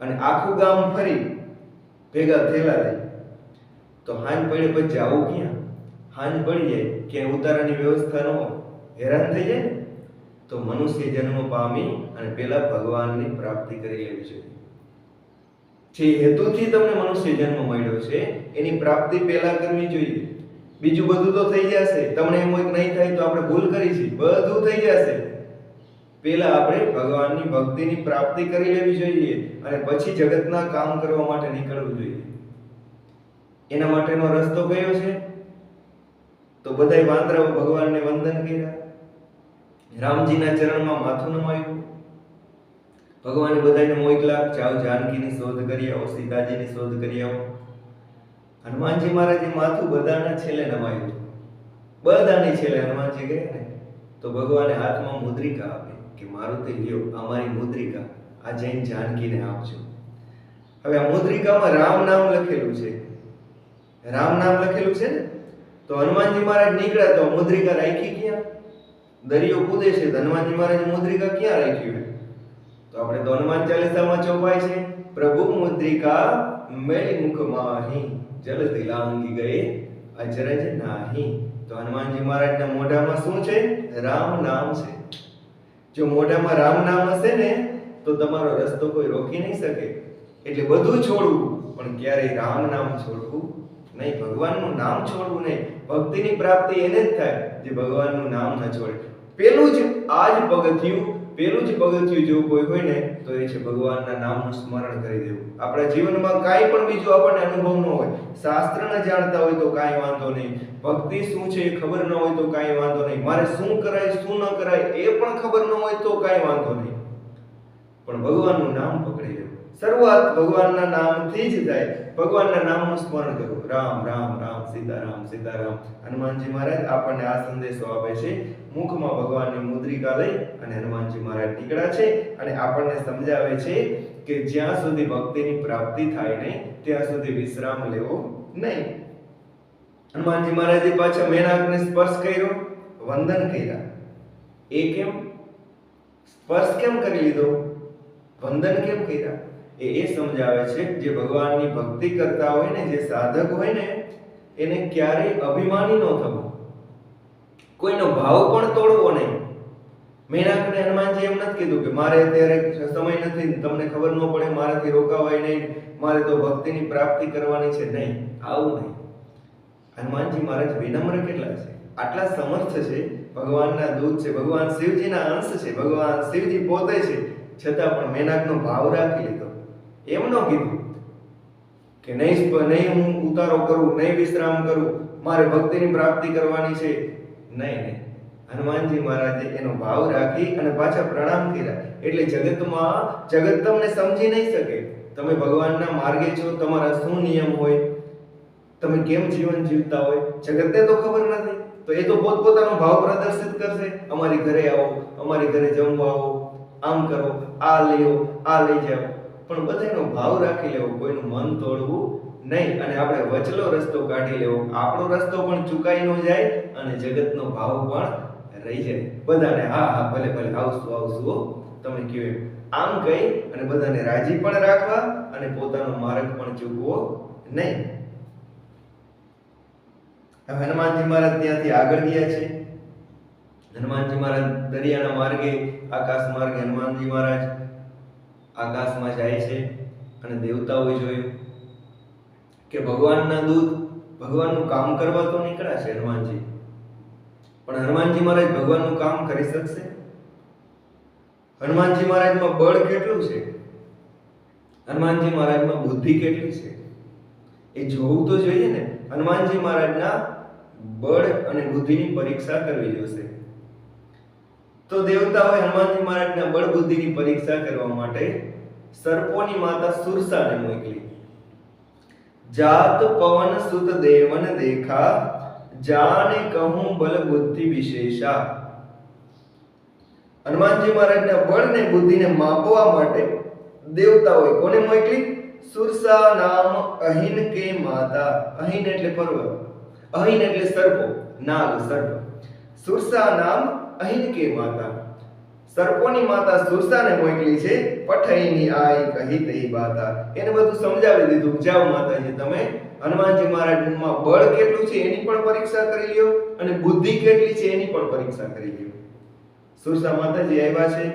અને આખું ગામ ફરી ભેગા થયેલા રહે, તો હાંજ પડે પછી આવું ક્યાં? હાંજ પડી જાય, ક્યાંય ઉતારાની વ્યવસ્થા ન હોય, હેરાન થઈ જાય ને. તો મનુષ્ય જન્મ પામી અને પેલા ભગવાનની પ્રાપ્તિ કરી લેવી જોઈએ. જે હેતુથી તમને મનુષ્ય જન્મ મળ્યો છે, એની પ્રાપ્તિ પહેલા કરવી જોઈએ. બીજું બધું તો થઈ જશે. તમને એમ હોય કે નહીં થાય તો આપણે ભૂલ કરી છે, બધું થઈ જશે. પહેલા આપણે ભગવાનની ભક્તિની પ્રાપ્તિ કરી લેવી જોઈએ, અને પછી જગતના કામ કરવા માટે નીકળવું જોઈએ. એના માટેનો રસ્તો કયો છે? તો બધાય વાંદરાઓ ભગવાનને વંદન કર્યા, રામજીના ચરણમાં માથું નમાયું. ભગવાને બધાને મોકલા, જાઓ જાનકીની શોધ કરી આવો, સીતાજીની શોધ કરી આવો. હનુમાનજી મહારાજે માથું બધાના છેલ્લે નમાયું. બધાની છેલ્લે હનુમાનજી ગયા ને, તો ભગવાને હાથમાં મુદ્રિકા આપી કે મારુતિ લ્યો, અમારી મુદ્રિકા, આ જૈન જાનકીને આપજો. હવે આ મુદ્રિકામાં રામ નામ લખેલું છે. રામ નામ લખેલું છે ને, તો હનુમાનજી મહારાજ નીકળ્યા તો મુદ્રિકા રાખી ક્યાં? દરિયો કૂદે છે, હનુમાનજી મહારાજે મુદ્રિકા ક્યાં રાખી હોય? તો આપણે તો હનુમાન ચાલીસામાં ચોપાય છે, પ્રભુ મુદ્રિકા મેળી મુખ માહી, જલદી લાંગી ગયે અચરજ નાહી. તો હનુમાનજી મહારાજના મોઢામાં શું છે? રામ નામ છે. જો મોઢામાં રામ નામ હશે ને, તો તમારો રસ્તો કોઈ રોકી નહીં શકે. એટલે બધું છોડવું, પણ ક્યારેય રામ નામ છોડવું નહીં, ભગવાનનું નામ છોડવું નહીં. ભક્તિની પ્રાપ્તિ એને જ થાય જે ભગવાનનું નામ ન છોડે. પેલું જ પગથિયું જો કોઈ હોય ને, તો એ છે ભગવાનના નામનું સ્મરણ કરી દેવું. આપણા જીવનમાં કાંઈ પણ બીજું આપણને અનુભવ ન હોય, શાસ્ત્ર ન જાણતા હોય તો કાંઈ વાંધો નહીં, ભક્તિ શું છે એ ખબર ન હોય તો કાંઈ વાંધો નહીં, મારે શું કરાય શું ન કરાય એ પણ ખબર ન હોય તો કાંઈ વાંધો નહીં, પણ ભગવાનનું નામ પકડી લેવું. શરૂઆત ભગવાનના નામથી જ થાય. ભગવાનના નામનું સ્મરણ કરો, રામ રામ રામ, સીતારામ સીતારામ. હનુમાનજી મહારાજ આપણને આ સંદેશો આપે છે. મુખમાં ભગવાનની મુદ્રિકા લઈ અને હનુમાનજી મહારાજ નીકળ્યા છે અને આપણને સમજાવે છે કે જ્યાં સુધી ભક્તિની પ્રાપ્તિ થાય નહીં ત્યાં સુધી વિશ્રામ લેવો નહીં. હનુમાનજી મહારાજે પાછા મેનાકને સ્પર્શ કર્યો, વંદન કર્યા. એ કેમ? સ્પર્શ કેમ કરી લીધો, વંદન કેમ કર્યા? એ સમજાવે છે જે ભગવાનની ભક્તિ કરતા હોય ને, જે સાધક હોય ને, એને ક્યારેય અભિમાની ન થવું, કોઈનો ભાવ પણ તોડવો નહીં. મેનાકને હનુમાનજી એમ નથી કીધું કે મારે અત્યારે સમય નથી, તમને ખબર ન પડે, મારાથી રોકાવાય નહીં, મારે તો ભક્તિની પ્રાપ્તિ કરવાની છે. નહીં, આવું નહીં. હનુમાનજી મહારાજ વિનમ્ર કેટલા છે, આટલા સમર્થ છે, ભગવાનના દૂત છે, ભગવાન શિવજીના અંશ છે, ભગવાન શિવજી પોતે છે, છતાં પણ મેનાકનો ભાવ રાખી લીધો. એમ ન કીધું કે નહીં હું ઉતારો કરું, નહીં વિશ્રામ કરું, મારે ભક્તિની પ્રાપ્તિ કરવાની છે. નહીં, હનુમાનજી મહારાજે એનો ભાવ રાખી અને પાછા પ્રણામ કર્યા. એટલે જગત તમને સમજી નહીં શકે. તમે ભગવાનના માર્ગે છો, તમારા શું નિયમ હોય, તમે કેમ જીવન જીવતા હોય, જગતને તો ખબર નથી. તો એ તો પોતપોતાનો ભાવ પ્રદર્શિત કરશે. અમારી ઘરે આવો, અમારી ઘરે જમવા આવો, આમ કરો, આ લઈ જાઓ. પણ બધાનો ભાવ રાખી લેવો, કોઈનું મન તોડવું નહીં. અને આપણે વચલો રસ્તો કાઢી લેવો, આપણો રસ્તો પણ ચૂકાઈ ન જાય અને જગતનો ભાવ પણ રહી જાય. બધાને હા હા ભલે ભલે આવશું તમે કહો એમ, આમ કહી અને બધાને રાજી પણ રાખવા અને પોતાનો માર્ગ પણ ચૂકવો નહીં. હવે હનુમાનજી મહારાજ ત્યાંથી આગળ ગયા છે. હનુમાનજી મહારાજ દરિયાના માર્ગે, આકાશ માર્ગે હનુમાનજી મહારાજ આકાશમાં જાય છે અને દેવતાઓએ જોયું કે ભગવાનના દૂત ભગવાનનું કામ કરવા તો નીકળ્યા છે હનુમાનજી, પણ હનુમાનજી મહારાજ ભગવાનનું કામ કરી શકશે? હનુમાનજી મહારાજમાં બળ કેટલું છે, હનુમાનજી મહારાજમાં બુદ્ધિ કેટલી છે, એ જોવું તો જોઈએ ને. હનુમાનજી મહારાજના બળ અને બુદ્ધિની પરીક્ષા કરવી જોશે. તો દેવતાઓએ હનુમાનજી મહારાજના બળ બુદ્ધિની પરીક્ષા કરવા માટે સર્પોની માતા સુરસાને મોકલી. જાત પવન સુત દેવન દેખા, જાને કહું બલ બુદ્ધિ વિશેષા. હનુમાનજી મહારાજના બળ ને બુદ્ધિને માપવા માટે દેવતાઓએ કોને મોકલી? સુરસા નામ અહિન કે માતા. અહિન એટલે પર્વત, અહિન એટલે સર્પો, નાગ સર્પ. સુરસા નામ અહિન કે માતા, સર્પોની માતા સુરસાને મોકલી છે. પઠઈની આઈ કહી તઈ બાતા. એને બધું સમજાવી દીધું, જાઓ માતાજી તમે હનુમાનજી મહારાજમાં બળ કેટલું છે એની પણ પરીક્ષા કરી લ્યો અને બુદ્ધિ કેટલી છે એની પણ પરીક્ષા કરી લ્યો. સુરસા માતાજી આવ્યા છે.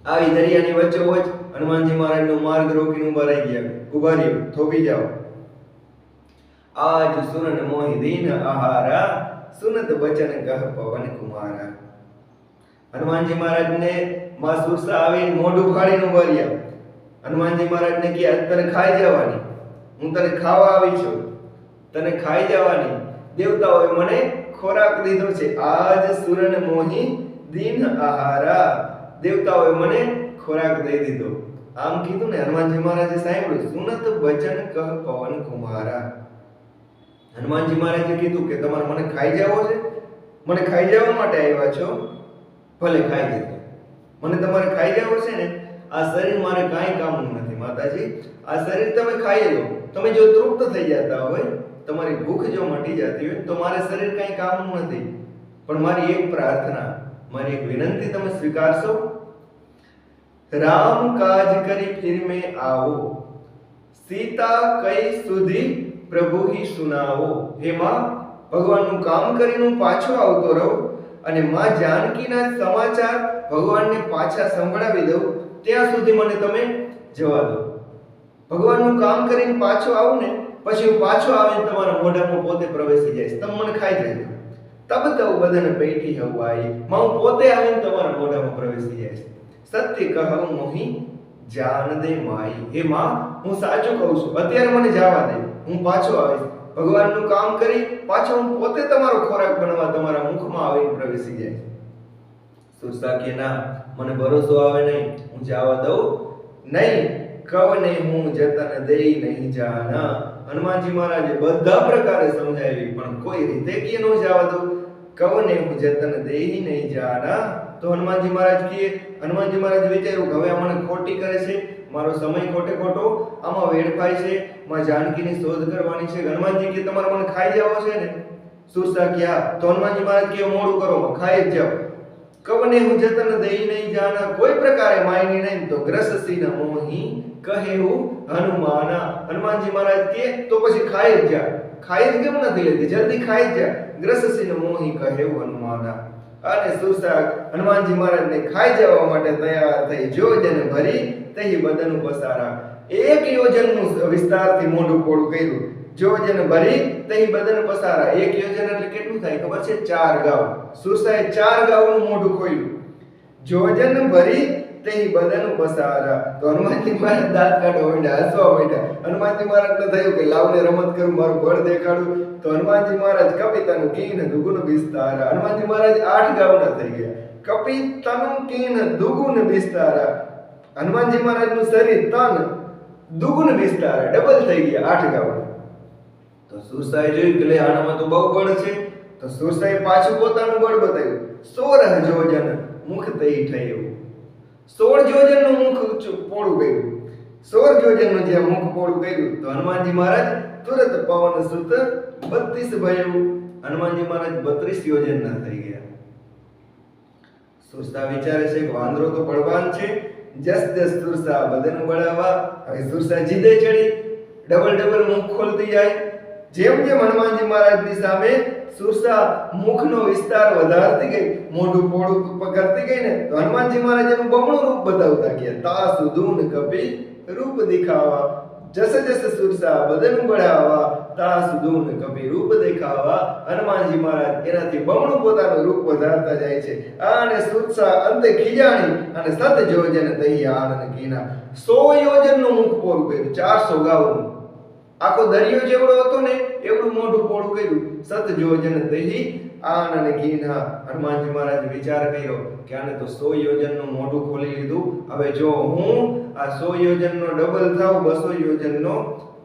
આવી દરિયાની વચ્ચોવચ હનુમાનજી મહારાજનો માર્ગ રોકીને ઉભા રહી ગયા. ઉભા રહ્યો, થોભી જાઓ. આજ સુરન મોહી દીન આહારા, સુનત બચન કહ પવન કુમારા. હનુમાનજી મહારાજને માં સુરસા આવીને મોઢું ફાડીને ઉભા રહ્યા. હનુમાનજી મહારાજને કે તને ખાઈ જવાની, હું તને ખાવા આવી છું, તને ખાઈ જવાની. દેવતાઓએ મને ખોરાક દીધો છે. આજ સુરન મોહી દીન આહારા, દેવતાઓએ મને ખોરાક દઈ દીધો. આમ કીધું ને હનુમાનજી મહારાજે સાંભળ્યું, સુનત બચન કહ પવન કુમારા. હનુમાનજી મહારાજે કીધું કે તમારે મને ખાઈ જવો છે, મને ખાઈ જવા માટે આવ્યા છો, ભલે ખાઈ લેજો. મને તમારે ખાઈ જવો છે ને, આ શરીર મારે કાંઈ કામનું નથી માતાજી. આ શરીર તમે ખાઈ લો. તમે જો તૃપ્ત થઈ જતા હોય, તમારી ભૂખ જો મટી જતી હોય તો મારે શરીર કાંઈ કામનું નથી. પણ મારી એક પ્રાર્થના, મારી એક વિનંતી તમે સ્વીકારશો? રામ કાજ કરી ફિર મેં આવો, સીતા કઈ સુધી પ્રભુ હી સુનાવો. હે માં, ભગવાનનું કામ કરીને હું પાછો આવતો રહું અને માં જાનકીના સમાચાર ભગવાનને પાછા સંભળાવી દઉં, ત્યાં સુધી મને તમે જવા દો. ભગવાનનું કામ કરીને પાછો આવું ને, પછી હું પાછો આવીને તમારા મોઢામાં પોતે પ્રવેશી જઈશ. તમે મને ખાઈ જજો. તબ તો બધાને બેઠી હવાઈ, માં હું પોતે આવીને તમારા મોઢામાં પ્રવેશી જઈશ. સત્ય કહું મોહી જાન દે માઈ. હે માં, હું સાચું કહું છું, અત્યારે મને જવા દે, હું પાછો આવીશ. ભગવાનનું કામ કરી પાછો હું પોતે તમારો ખોરાક બનવા તમારા મુખમાં આવીને પ્રવેશી જાય. સુરસા કે ના, મને ભરોસો આવે નહીં, હું જવા દઉં નહીં. કવને હું જતન દેઈ નહીં જાના. હનુમાનજી મહારાજે બધા પ્રકારે સમજાવી પણ કોઈ રીતે કે નો જવા દો. કવને હું જતન દેઈ નહીં જાના. તો હનુમાનજી મહારાજ વિચાર્યું કે હવે આ મને ખોટી કરે છે, મારો સમય ખોટે ખોટો આમાં વેડફાય છે, માં જાનકીની શોધ કરવાની છે. હનુમાનજી કે તમારે મને ખાઈ જાવો છે ને? સુરસા કે હા. તો હનુમાનજી મહારાજ કે મોડું કરો, ખાઈ જ જાઓ. કવને હું જતન દેઈ નહીં જાના, કોઈ પ્રકારે માયની નહીં. તો ગ્રસસી ન મોહી કહેવું હનુમાના. હનુમાનજી મહારાજ કે તો પછી ખાઈ જ જા. ખાઈ જ કેમ નથી લેતી? જલ્દી ખાઈ જ જા. ગ્રસસી ન મોહી કહેવું હનુમાના. અને સુરસા હનુમાનજી મહારાજને ખાઈ જવા માટે તૈયાર થઈ. જોજન ભરી તહી બદન પસારા. 1 યોજનનું વિસ્તારથી મોઢું પોળું કર્યું. જોજન ભરી તહી બદન પસારા. 1 યોજન એટલે કેટલું થાય ખબર છે? 4 ગાવ. સુરસાએ 4 ગાવનું મોઢું ખોલ્યું. જોજન ભરી તહી બદન પસારા. તો હનુમાનજી મહારાજ દાંત કાઢવા માંડ્યા, હસવા માંડ્યા. હનુમાનજી મહારાજને થયું કે લાવને રમત કરું, મારું બળ દેખાડું. તો હનુમાનજી મહારાજ કપિતાનું કીન દુગુન વિસ્તારા. હનુમાનજી મહારાજ 8 ગાવના થઈ ગયા. કપિતાનું કીન દુગુન વિસ્તારા. હનુમાનજી મહારાજનું શરીર તન દુગુન વિસ્તારા, ડબલ થઈ ગયા 8 ગાવના. તો સુરસાએ જોયું કે લે આનામાં તો બહુ બળ છે. તો સુરસાએ પાછું પોતાનું બળ બતાવ્યું. 16 જોજન મુખ તઈ થયું. 16 જોજનનું મુખ પોળું કર્યું. 16 જોજનનું જે મુખ પોળું કર્યું તો હનુમાનજી મહારાજ તુરત પવન સુત 32 ભયું. હનુમાનજી મહારાજ 32 યોજનના થઈ ગયા. સુરસા વિચારે છે કે વાંદરો તો બળવાન છે, જસ સુરસા બદન બળાવા. હવે સુરસા જીદે ચડી, ડબલ મુખ ખોલતી જાય. જેમ હનુમાનજી મહારાજની સામે સુરસા મુખનો વિસ્તાર વધારતી ગઈ, મોઢું પોળું કરતી ગઈ ને, તો હનુમાનજી મહારાજ એનું બમણું રૂપ બતાવતા ગયા. તા સુદૂન કપી રૂપ દિખાવા. જસ સુરસા બદન બળાવા. તા સુદૂન કપી રૂપ દેખાવા. હનુમાનજી મહારાજ એનાથી બમણું પોતાનું રૂપ વધારતા જાય છે. અને સુરસા અંતે ખીજાણી અને 7 યોજન તહી આનંદ કીના. 100 યોજનનું મુખ પોળું કર્યું, 400 ગાવનું. આખો દરિયો જેવડો હતો ને એવડું મોઢું પોળું કર્યું. 7 યોજન તહી આનંદ કીના. હનુમાનજી મહારાજ વિચાર કર્યો કે આને તો 100 યોજનનું મોઢું ખોલી લીધું. હવે જો હું આ 100 યોજનનો ડબલ થાવ, 200 યોજનનો,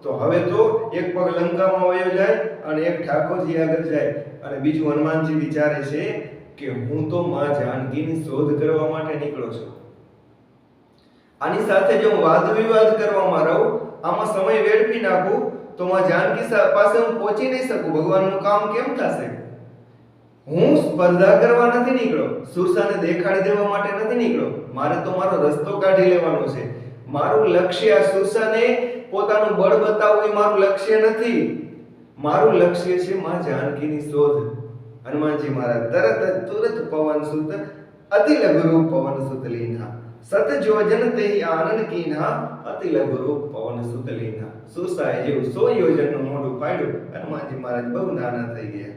તો હવે તો એક પગ લંકામાં વયો જાય અને એક ઠાકોરજી આગળ જાય. અને બીજું હનુમાનજી વિચારે છે કે હું તો માં જાનકીની શોધ કરવા માટે નીકળ્યો છું. આની સાથે જો વાદ વિવાદ કરવામાં રહું, આમાં સમય વેડફી નાખું, તો માં જાનકી પાસે હું પહોંચી નહીં શકું. ભગવાનનું કામ કેમ થશે? હું સ્પર્ધા કરવા નથી નીકળ્યો, સુરસાને દેખાડી દેવા માટે નથી નીકળ્યો. મારે તો મારો રસ્તો કાઢી લેવાનો છે. મારું લક્ષ્ય આ સુરસાને પોતાનું બળ બતાવવું એ મારું લક્ષ્ય નથી. મારું લક્ષ્ય છે માં જાનકીની શોધ. હનુમાનજી મહારાજ તુરત પવન સુત અતિ લઘુ રૂપ પવન સુત લીના. 7 યોજન તેહી આનંદ કીના. અતિ લઘુ રૂપ પવન સુત લીના. સુરસાએ જેવું 100 યોજનનું મોઢું પાડ્યું, હનુમાનજી મહારાજ બહુ નાના થઈ ગયા.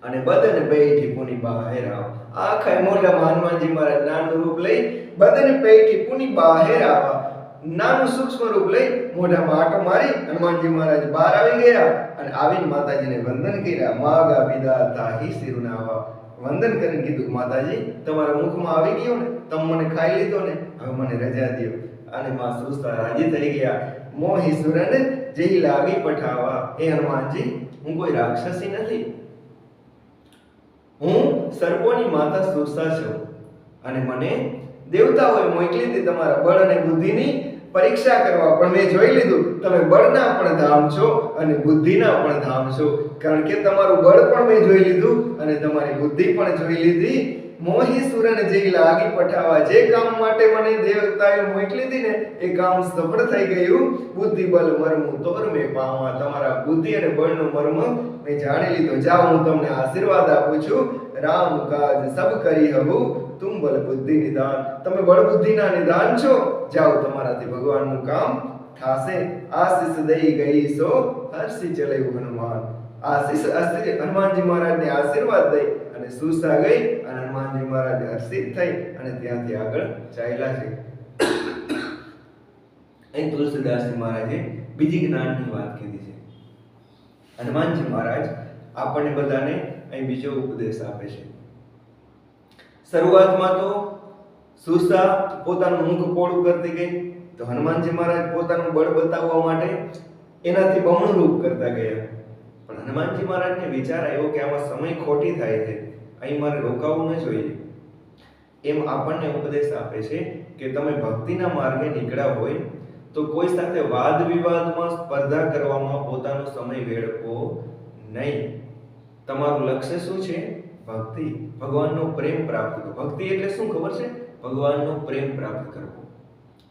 અને બદન પેઠી પુની બહાર આવ. આખા મોઢામાં હનુમાનજી મહારાજ નાનું રૂપ લઈ બદન પેઠી પુની બહાર આવા. નાનું સૂક્ષ્મ રૂપ લઈ મોઢામાં આટો મારી હનુમાનજી મહારાજ બહાર આવી ગયા. અને આવીને માતાજીને વંદન કર્યા. માગા પીદા તાહી સિરુનાવા. વંદન કરીને કીધું, માતાજી તમારા મુખમાં આવી ગયો ને, તમે મને ખાઈ લીધો ને, હવે મને રજા દો. અને માં સુરસા રાજી થઈ ગયા. મોહી સુરન જેહી લાવી પઠાવા. હે હનુમાનજી, હું કોઈ રાક્ષસી નથી, હું સર્પોની માતા સુરસા છું. અને મને દેવતાઓએ મોકલી હતી તમારા બળ અને બુદ્ધિની પરીક્ષા કરવા. પણ મેં જોઈ લીધું તમે બળના પણ ધામ છો અને બુદ્ધિના પણ ધામ છો. કારણ કે તમારું બળ પણ મેં જોઈ લીધું અને તમારી બુદ્ધિ પણ જોઈ લીધી. મોહી સુરન જેવી લાગી પઠાવા. જે કામ માટે મને દેવતાએ મોકલી હતી ને એ કામ સફળ થઈ ગયું. બુદ્ધિ બલ મર્મ તોર મેં પાવા. તમારા બુદ્ધિ અને બળનો મર્મ મેં જાણી લીધો. જાઓ, હું તમને આશીર્વાદ આપું છું. રામ કાજ સબ કરી હવું તુમ બલ બુદ્ધિ નિદાન. તમે બળ બુદ્ધિના નિદાન છો. જાઓ, તમારાથી ભગવાનનું કામ થાશે. આશીષ દઈ ગઈ સો હર્ષી ચલાવ્યું હનુમાન. આશીષ હનુમાનજી મહારાજને આશીર્વાદ દઈ અને સુરસા ગઈ અને હનુમાનજી મહારાજ હર્ષિત થઈ અને ત્યાંથી આગળ ચાલ્યા છે. અહીં તુલસીદાસજી મહારાજે બીજી જ્ઞાનની વાત કીધી છે. હનુમાનજી મહારાજ આપણને બધાને અહીં બીજો ઉપદેશ આપે છે. શરૂઆતમાં તો સુરસા પોતાનું મુખ પોળું કરતી ગઈ, તો હનુમાનજી મહારાજ પોતાનું બળ બતાવવા માટે એનાથી બમણું રૂપ કરતા ગયા. પણ હનુમાનજી મહારાજને વિચાર આવ્યો કે આમાં સમય ખોટી થાય છે, અહીં મારે રોકાવું ન જોઈએ. એમ આપણને ઉપદેશ આપે છે કે તમે ભક્તિના માર્ગે નીકળ્યા હોય તો કોઈ સાથે વાદ વિવાદમાં સ્પર્ધા કરવામાં પોતાનો સમય વેડફવો નહીં. તમારું લક્ષ્ય શું છે? ભક્તિ, ભગવાનનો પ્રેમ પ્રાપ્ત કરવો. ભક્તિ એટલે શું ખબર છે? ભગવાનનો પ્રેમ પ્રાપ્ત કરવો,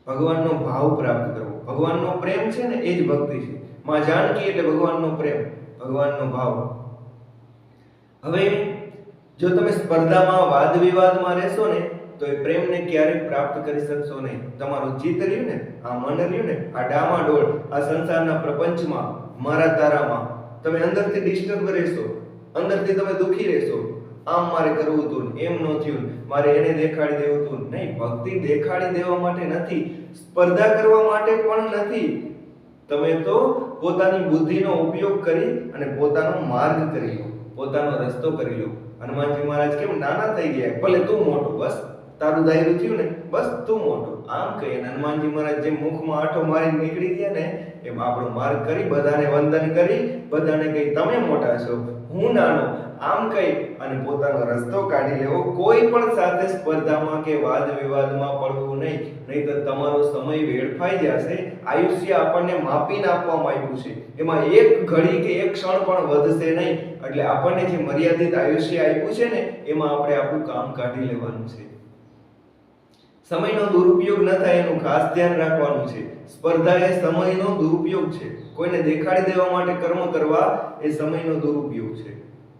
ભગવાનનો ભાવ પ્રાપ્ત કરવો. ભગવાનનો પ્રેમ છે ને એ જ ભક્તિ છે. માં જાનકી એટલે ભગવાનનો પ્રેમ, ભગવાનનો ભાવ. હવે જો તમે સ્પર્ધામાં વાદ વિવાદમાં રહેશો ને તો એ પ્રેમને ક્યારેય પ્રાપ્ત કરી શકશો નહીં. તમારું ચિત્ત રહ્યું ને, આ મન રહ્યું ને, આ ડામાડોળ આ સંસારના પ્રપંચમાં, મારા તારામાં તમે અંદરથી ડિસ્ટર્બ રહેશો, અંદરથી તમે દુખી રહેશો. આમ મારે કરવું હતું, એમ ન થયું, મારે એને દેખાડી દેવું હતું. નહીં, ભક્તિ દેખાડી દેવા માટે નથી, સ્પર્ધા કરવા માટે પણ નથી. તમે તો પોતાની બુદ્ધિનો ઉપયોગ કરી અને પોતાનો માર્ગ કરી લો, પોતાનો રસ્તો કરી લો. હનુમાનજી મહારાજ કેમ નાના થઈ ગયા? ભલે તું મોટો, બસ તારું દાયરું થયું ને, બસ તું મોટો, આમ કહી હનુમાનજી મહારાજ જેમ મુખમાં આંટો મારી નીકળી ગયા ને એમ આપણો માર્ગ કરી, બધાને વંદન કરી, બધાને કહી તમે મોટા છો, હું નાનો, આમ કહી અને પોતાનો રસ્તો કાઢી લેવો. કોઈ પણ સાથે સ્પર્ધામાં કે વાદ વિવાદમાં પડવું નહીં, નહીંતર તમારો સમય વેડફાઈ જશે. આયુષ્ય આપણને માપીને આપવામાં આવ્યું છે, એમાં એક ઘડી કે એક ક્ષણ પણ વધશે નહીં. એટલે આપણને જે મર્યાદિત આયુષ્ય આપ્યું છે ને એમાં આપણે આપણું કામ કાઢી લેવાનું છે. સમયનો દુરુપયોગ ન થાય એનું ખાસ ધ્યાન રાખવાનું છે. સ્પર્ધા એ સમયનો દુરુપયોગ છે. કોઈને દેખાડી દેવા માટે કર્મ કરવા એ સમયનો દુરુપયોગ છે.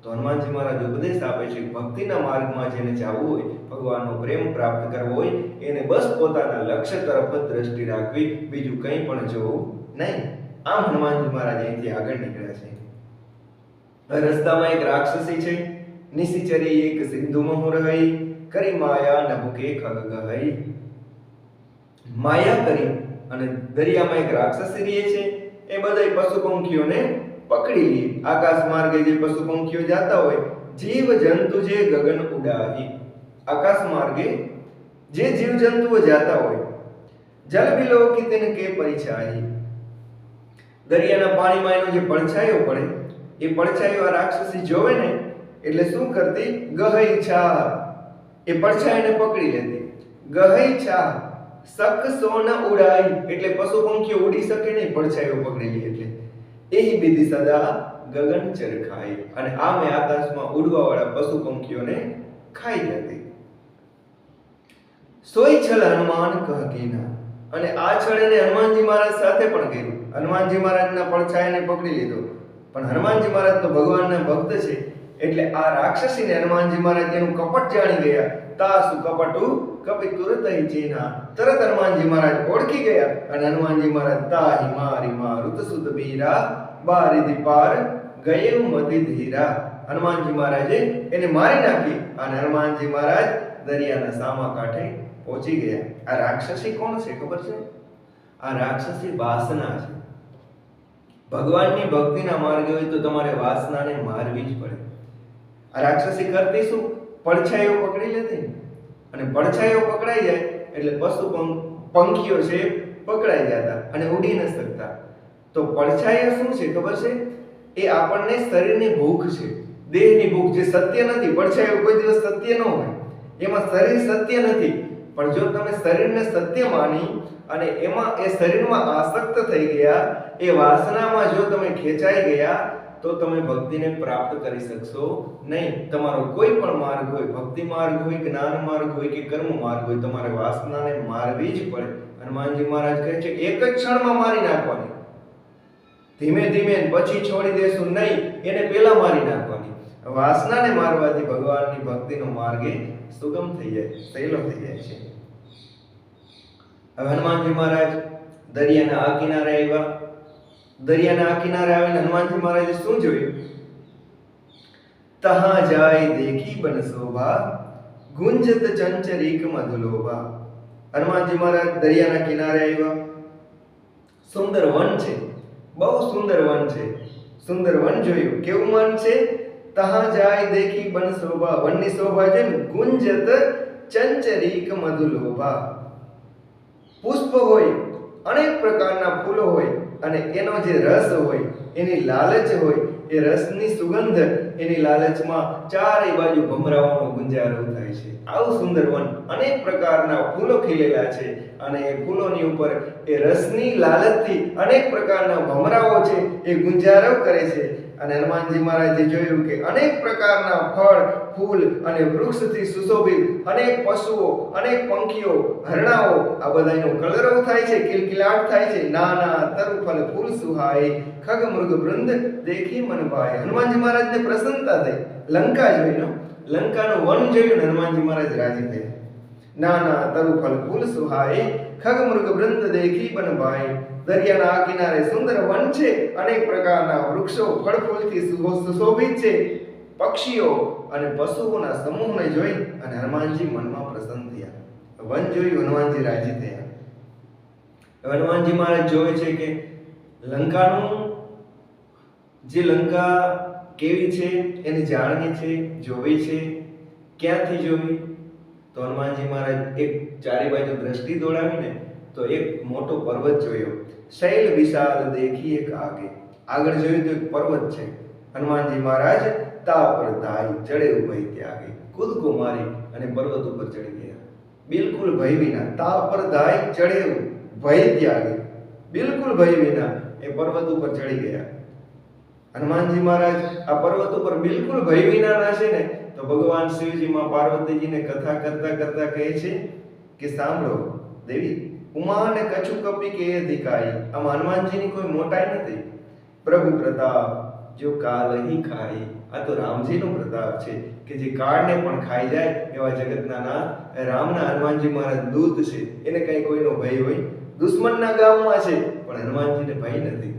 તો હનુમાનજી મહારાજ ઉપદેશ આપે છે કે ભક્તિના માર્ગમાં જેને જવું હોય, ભગવાનનો પ્રેમ પ્રાપ્ત કરવો હોય, એને બસ પોતાના લક્ષ્ય તરફ જ દ્રષ્ટિ રાખવી, બીજું કંઈ પણ જોવું નહીં. આમ હનુમાનજી મહારાજ અહીંથી આગળ નીકળ્યા છે. રસ્તામાં એક રાક્ષસી છે, નિશિચરી એક સિંધુ મોહ રહી, કરી માયા નભુકે ખગગહઈ. માયા કરી અને દરિયામાં એક રાક્ષસી રહે છે. એ બધા પશુ પંખીઓને પકડી લે. આકાશ માર્ગે જે પશુ પંખીઓ જાતા હોય, જીવ જંતુ જે ગગન ઉડાહી, આકાશ માર્ગે જે જીવ જંતુઓ જાતા હોય, જલ બિલોકી તેને કે પરિછાઈ, દરિયાના પાણીમાં એનો જે પડછાયો પડે, એ પડછાયો આ રાક્ષસી જોવે ને એટલે શું કરતી? ગહઈ છા, એ પડછાયાને પકડી લેતી. ગહઈ છા સક સોન ઉડાઈ, એટલે પશુ પંખીઓ ઉડી શકે નહીં, પડછાયો પકડી લે એટલે. એહી બીધી સદા ગગન ચરખાઈ, અને આમે આકાશમાં ઉડવા વાળા પશુ પંખીઓને ખાઈ જતી. સોઈ છલ હનુમાન કહકીના, અને આ છળ એને હનુમાનજી મહારાજ સાથે પણ કર્યું. હનુમાનજી મહારાજના પડછાયાને પકડી લીધો, પણ હનુમાનજી મહારાજ તો ભગવાનના ભક્ત છે એટલે આ રાક્ષસીને હનુમાનજી મહારાજ એનું કપટ જાણી ગયા. તાસુ કપટુ કપિતુરતઈ ચેના, તરત હનુમાનજી મહારાજ ઓળખી ગયા અને હનુમાનજી મહારાજ તાહી મારી મારુત સુત બીરા, બારીધી પાર ગયે મતિ ધીરા. હનુમાનજી મહારાજે એને મારી નાખી અને હનુમાનજી મહારાજ દરિયાના સામા કાંઠે પહોંચી ગયા. આ રાક્ષસી કોણ છે ખબર છે? આ રાક્ષસી વાસના છે. ભગવાનની ભક્તિના માર્ગે હોય તો તમારે વાસનાને મારવી જ પડે. આ રાક્ષસી કરતી શું? પડછાયો પકડી લેતી, અને પડછાયો પકડાઈ જાય એટલે પશુ પંખીઓ છે પકડાઈ જતા અને ઉડી ન શકતા. તો પડછાયો શું છે ખબર છે? એ આપણને શરીરની ભૂખ છે, દેહની ભૂખ, જે સત્ય નથી. પડછાયો કોઈ દિવસ સત્ય ન હોય, એમાં શરીર સત્ય નથી. પણ જો તમે શરીરને સત્ય માની અને એમાં એ શરીરમાં આસક્ત થઈ ગયા, એ વાસનામાં જો તમે ખેંચાઈ ગયા, તો તમે ભક્તિને પ્રાપ્ત કરી શકશો નહીં. તમારો કોઈ પણ માર્ગ હોય, ભક્તિ માર્ગ હોય, જ્ઞાન માર્ગ હોય કે કર્મ માર્ગ હોય, તમારે વાસનાને મારવી જ પડે. હનુમાનજી મહારાજ કહે છે એક જ ક્ષણમાં મારી નાખવાની, ધીમે ધીમે, પછી છોડી દેશું નહીં, એને પહેલા મારી નાખવાની. વાસનાને મારવાથી ભગવાનની ભક્તિનો માર્ગ સુગમ થઈ જાય, સહેલો થઈ જાય છે. હવે હનુમાનજી મહારાજ દરિયાના આ કિનારે આવ્યા. દરિયાના આ કિનારે આવીને હનુમાનજી મહારાજે શું જોયું? તહા જાય દેખી બન શોભા, ગુંજત ચંચરીક મધુલોભા. હનુમાનજી મહારાજ દરિયાના કિનારે આવ્યા. સુંદર વન છે, બહુ સુંદર વન છે. સુંદર વન જોયું. કેવું વન છે? તહા જાય દેખી બન શોભા, વનની શોભા છે ને, ગુંજત ચંચરીક મધુલોભા. પુષ્પ હોય અનેક પ્રકારના ફૂલો હોય અને એનો જે રસ હોય, એની લાલચ હોય, એ રસની સુગંધ એની લાલચમાં ચારે બાજુ ભમરાઓનો ગુંજારો થાય છે. આવું સુંદર વન, અનેક પ્રકારના ફૂલો ખીલેલા છે અને એ ફૂલોની ઉપર એ રસની લાલચથી અનેક પ્રકારના ભમરાઓ છે એ ગુંજારો કરે છે. અને હનુમાનજી મહારાજે જોયું કે અનેક પ્રકારના ફળ, ફૂલ અને વૃક્ષથી સુશોભિત અનેક પશુઓ, અનેક પંખીઓ, હરણાઓ, આ બધાનો કલરવ થાય છે, કિલકિલાટ થાય છે. નાના તરુફલ ફૂલ સુહાય, ખગ મૃગ વૃંદ દેખી મન ભાય. હનુમાનજી મહારાજને પ્રસન્નતા થઈ. લંકા જોઈને, લંકાનું વન જોયું, હનુમાનજી મહારાજ રાજી થયા. નાના તરુફલ ફૂલ સુહાય, ખગ મૃગ વૃંદ દેખી મન ભાય. દરિયાના આ કિનારે સુંદર વન છે, અનેક પ્રકારના વૃક્ષો ફળ ફૂલથી સુશોભિત છે. પક્ષીઓ અને પશુઓના સમૂહને જોઈ અને હનુમાનજી મનમાં પ્રસન્ન થયા. વન જોયું, હનુમાનજી રાજી થયા. હનુમાનજી મહારાજ જોવે છે કે લંકાનું જે લંકા કેવી છે એની જાણવી છે, જોવી છે. ક્યાંથી જોવી? તો હનુમાનજી મહારાજ એક ચારે બાજુ દ્રષ્ટિ દોડાવીને તો એક મોટો પર્વત જોયો. શૈલ વિશાલ દેખી એક આગે. આગળ જોયું તો એક પર્વત છે. હનુમાનજી મહારાજ તા પર ધાઈ ચડે ઉભય ત્યાગે. કૂદકો મારી અને પર્વત ઉપર ચડી ગયા. બિલકુલ ભય વિના. તા પર ધાઈ ચડે ભય ત્યાગે. બિલકુલ ભય વિના એ પર્વત ઉપર ચડી ગયા. હનુમાનજી મહારાજ આ પર્વત ઉપર બિલકુલ ભય વિના ના છે ને, તો ભગવાન શિવજી માં પાર્વતીજીને કથા કરતા કરતા કહે છે કે સાંભળો દેવી, ઉમા ને કછુ કપી કે દિખાઈ. આમાં હનુમાનજીની કોઈ મોટાઈ નથી. પ્રભુ પ્રતાપ જો કાલ હી ખાઈ. આ તો રામજીનો પ્રતાપ છે કે જે કાળને પણ ખાઈ જાય એવા જગતના નાથ રામના હનુમાનજી મહારાજ દૂત છે. એને કઈ કોઈનો ભય હોય? દુશ્મનના ગામમાં છે પણ હનુમાનજીને ભય નથી.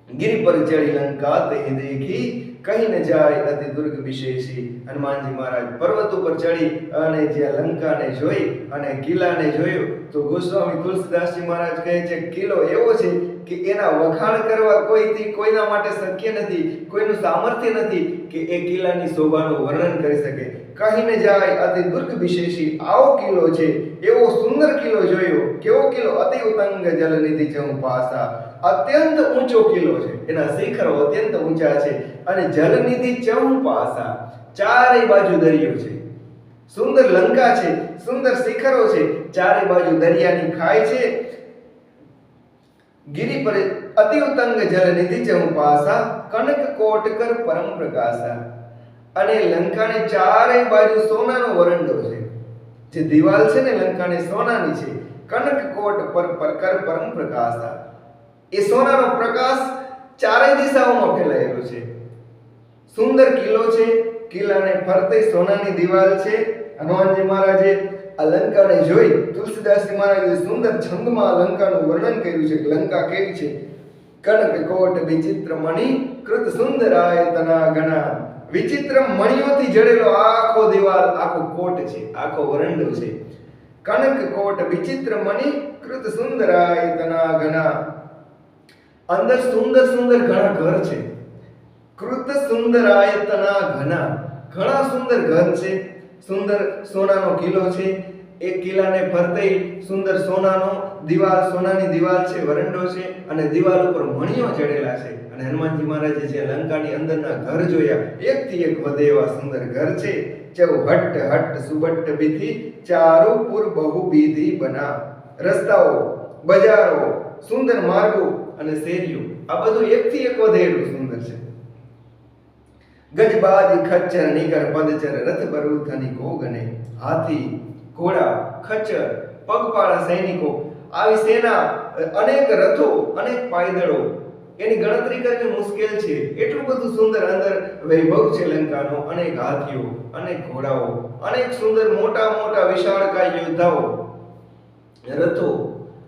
ગિરી પર ચડી લંકા તે દેખી, કહી ન જાય અતિ દુર્ગ વિશેષી. હનુમાનજી મહારાજ પર્વત ઉપર ચડી અને જ્યાં લંકાને જોઈ અને કિલ્લાને જોયો તો ગોસ્વામી તુલસીદાસજી મહારાજ કહે છે કિલ્લો એવો છે કે એના વખાણ કરવા કોઈના માટે શક્ય નથી, કોઈનું સામર્થ્ય નથી કે એ કિલ્લાની શોભાનું વર્ણન કરી શકે. કહીને જાય અતિ દુર્ગ વિશેષી. આવો કિલ્લો છે, એવો સુંદર કિલ્લો જોયો. કેવો કિલ્લો? અતિ ઉત્તંગ જલનિધિ ચંપાસા. અત્યંત ઊંચો કિલ્લો છે, એના શિખરો અત્યંત ઊંચા છે અને જલનિધિ ચંપાસા, ચારે બાજુ દરિયો છે. સુંદર લંકા છે, સુંદર શિખરો છે, ચારે બાજુ દરિયાની ખાઈ છે. ગિરી પર અતિ ઉત્તંગ જલનિધિ ચંપાસા, કનક કોટકર પરમ પ્રકાશા. અને લંકાને ચારે બાજુ સોનાનો વરંડો છે. જે દિવાલ છે ને લંકાને સોનાની છે. કનક કોટ પર કર પરમ પ્રકાશા. એ સોનાનો પ્રકાશ ચારે દિશાઓમાં ફેલાયેલો છે. સુંદર કિલ્લો છે, કિલ્લાને ફરતે સોનાની દિવાલ છે. હનુમાનજી મહારાજે આ લંકાને જોઈ, તુલસીદાસજી મહારાજે સુંદર છંદમાં લંકાનું વર્ણન કર્યું છે કે લંકા કેવી છે. કનક કોટ વિચિત્ર મણિ કૃત સુંદરાય તના ઘના. વિચિત્ર મણિઓથી જડેલો આખો દિવાલ, આખો કોટ છે, આખો વરંડો છે. કનક કોટ વિચિત્ર મણિ કૃત સુંદરાય તના ઘના. અંદર સુંદર સુંદર ઘણા ઘર છે. કૃત સુંદરાય તના ઘના. ઘણા સુંદર ઘર છે. સુંદર સોનાનો કિલ્લો છે. એક કિલ્લાને ફરતે સુંદર સોનાનો દિવાલ, સોનાની દિવાલ છે, વરંડો છે અને દિવાલ ઉપર મણિયો જડેલા છે. અને હનુમાનજી મહારાજે જે લંકાની અંદરના ઘર જોયા, એકથી એક વધે એવા સુંદર ઘર છે. ચૌ હટ્ટ હટ્ટ સુબટ્ટ બીથી ચારુપુર બહુ બીધી બના. રસ્તાઓ, બજારો, સુંદર માર્ગો અને શેરીઓ, આ બધું એકથી એક વધે એટલું સુંદર છે. ગજબાજી ખચ્ચર નીકર પદચર રથ બરૂથની કોગને. હાથી, ઘોડા, ખચ્ચર, પગપાળા સૈનિકો, આવી સેના, અનેક રથો, અનેક પાયદળો, એની ગણતરી કરવી મુશ્કેલ છે. એટલું બધું સુંદર અંદર વૈભવ છે લંકાનો. અનેક હાથીઓ, અનેક ઘોડાઓ, અનેક સુંદર મોટા મોટા વિશાળકાય યોદ્ધાઓ, રથો,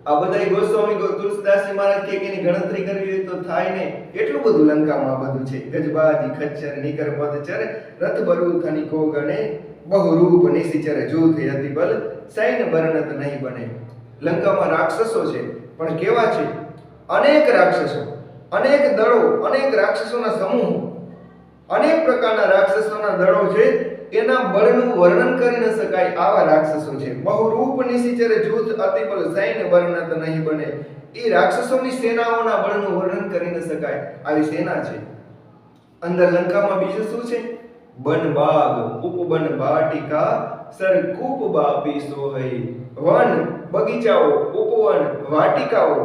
આ બધા ગોસ્વામી તુલસીદાસજી મહારાજ કે એની ગણતરી કરવી હોય તો થાય ને. એટલું બધું લંકામાં આ બધું છે. ગજબાજી ખચ્ચર નીકર પદચર રથ બરૂથની કોગને. બહુરૂપ નિશિચર જૂથ યતિ બલ સૈન બરણત નહીં બને. લંકામાં રાક્ષસો છે પણ કેવા છે? અનેક રાક્ષસો, અનેક દળો, અનેક રાક્ષસોના સમૂહ, અનેક પ્રકારના રાક્ષસોના દળો છે એના બળનું વર્ણન કરી ન શકાય આવા રાક્ષસો છે. બહુરૂપ નિશિચર જૂથ અતિબલ સૈન્ય વર્ણત નહીં બને. એ રાક્ષસોની સેનાઓના બળનું વર્ણન કરી ન શકાય આવી સેના છે. અંદર લંકામાં બીજું શું છે? બન બાગ ઉપબન બાટિકા સરકૂપ બાપી સોહઈ. વન બગીચાઓ, ઉપવન વાટિકાઓ,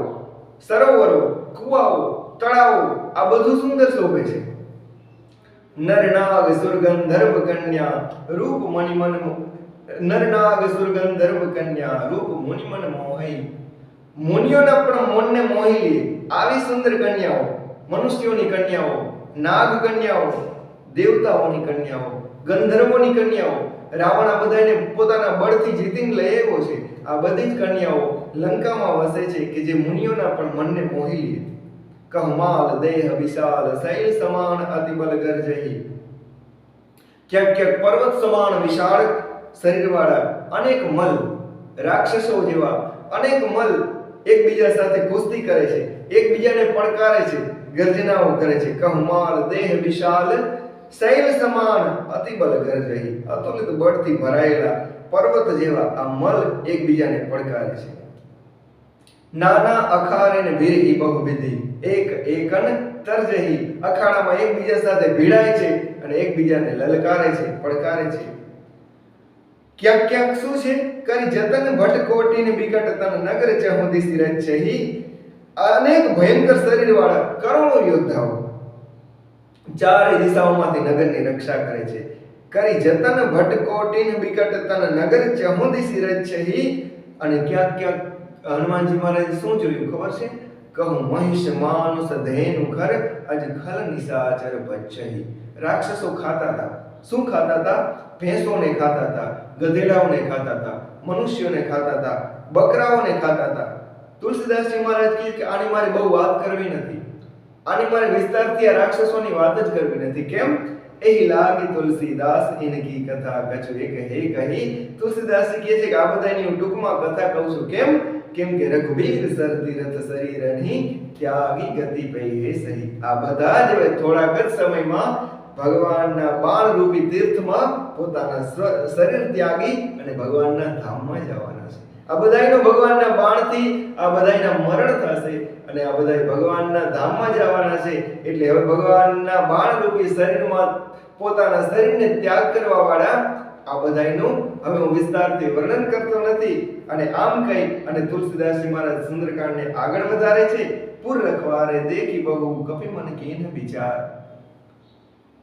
સરોવરો, કુવાઓ, તળાવો આ બધું સુંદર શોભે છે. નરનાગ સુરગંધર્વ કન્યા રૂપ મણિમન નરનાગ સુરગંધર્વ કન્યા રૂપ મુનિમન મોહઈ. મુનિઓના પણ મનને મોહી લે આવી સુંદર કન્યાઓ, મનુષ્યોની કન્યાઓ, નાગ કન્યાઓ, દેવતાઓની કન્યાઓ, ગંધર્વોની કન્યાઓ. રાવણ આ બધાને પોતાના બળથી જીતીને લઈ આવ્યો છે. આ બધી જ કન્યાઓ લંકામાં વસે છે કે જે મુનિઓના પણ મનને મોહી લે. કહમાલ દેહ વિશાલ શૈલ સમાન અતિબલ ગર્જહી. ક્યાંક ક્યાંક પર્વત સમાન વિશાળ શરીરવાળા અનેક મલ, રાક્ષસો જેવા અનેક મલ એકબીજા સાથે કુસ્તી કરે છે, એકબીજાને પડકારે છે, ગર્જનાઓ કરે છે. કહમાલ દેહ વિશાલ શૈલ સમાન અતિબલ ગર્જહી. અતુલિત બળથી ભરાયેલા પર્વત જેવા આ મલ એકબીજાને પડકારે છે. નાના અખારે ને વીરહી બહુવિધિ એક એકન તરજહી. અખાડામાં એકબીજા સાથે ભીડાય છે અને એકબીજાને લલકારે છે, પડકારે છે. ક્યાંક ક્યાંક શું છે? કરી જતન ભટ્ટ કોટીને વિકટ તન નગર ચહુદી સિરચ્છહી. અનેક ભયંકર શરીરવાળા કરોડો યોદ્ધાઓ ચારે દિશાઓમાંથી નગરની રક્ષા કરે છે. કરી જતન ભટ્ટ કોટીને વિકટ તન નગર ચહુદી સિરચ્છહી. અને ક્યાંક ક્યાંક હનુમાનજી મહારાજ શું જોયું ખબર છે? કહું મહિષ માનુષ ધેનુ ખર અજ ખલ નિશાચર બચ્ચહી. રાક્ષસો ખાતા હતા. શું ખાતા હતા? ભેંસોને ખાતા હતા, ગધેડાઓને ખાતા હતા, મનુષ્યોને ખાતા હતા, બકરાઓને ખાતા હતા. તુલસીદાસજી મહારાજ કહે કે આની મારે બહુ વાત કરવી નથી, આની મારે વિસ્તારથી આ રાક્ષસોની વાત જ કરવી નથી. કેમ? એહી લાગી તુલસીદાસ ઇનકી કથા કછુ એક હે કહી. તુલસીદાસજી કહે છે કે આ બધાની હું ટૂંકમાં કથા કહું છું. કેમ કે રઘુવીર સર તીરથ શરીરની ત્યાગી ગતિ પઈ હે સહી. આ બધા જ હવે થોડાક જ સમયમાં ભગવાનના બાણ રૂપી તીર્થમાં પોતાના શરીર ત્યાગી અને ભગવાનના ધામમાં જવાના છે. આ બધાયનો ભગવાનના બાણથી આ બધાયના મરણ થશે અને આ બધાય ભગવાનના ધામમાં જવાના છે. એટલે હવે ભગવાનના બાણ રૂપી શરીરમાં પોતાના શરીરને ત્યાગ કરવા વાળા આ બધાયનું હવે હું વિસ્તારથી વર્ણન કરતો નથી. અને આમ કહી અને તુલસીદાસજી મહારાજ સુંદરકાંડને આગળ વધારે છે. પુર રખવારે દેખી બહુ કપી મન કેન વિચાર.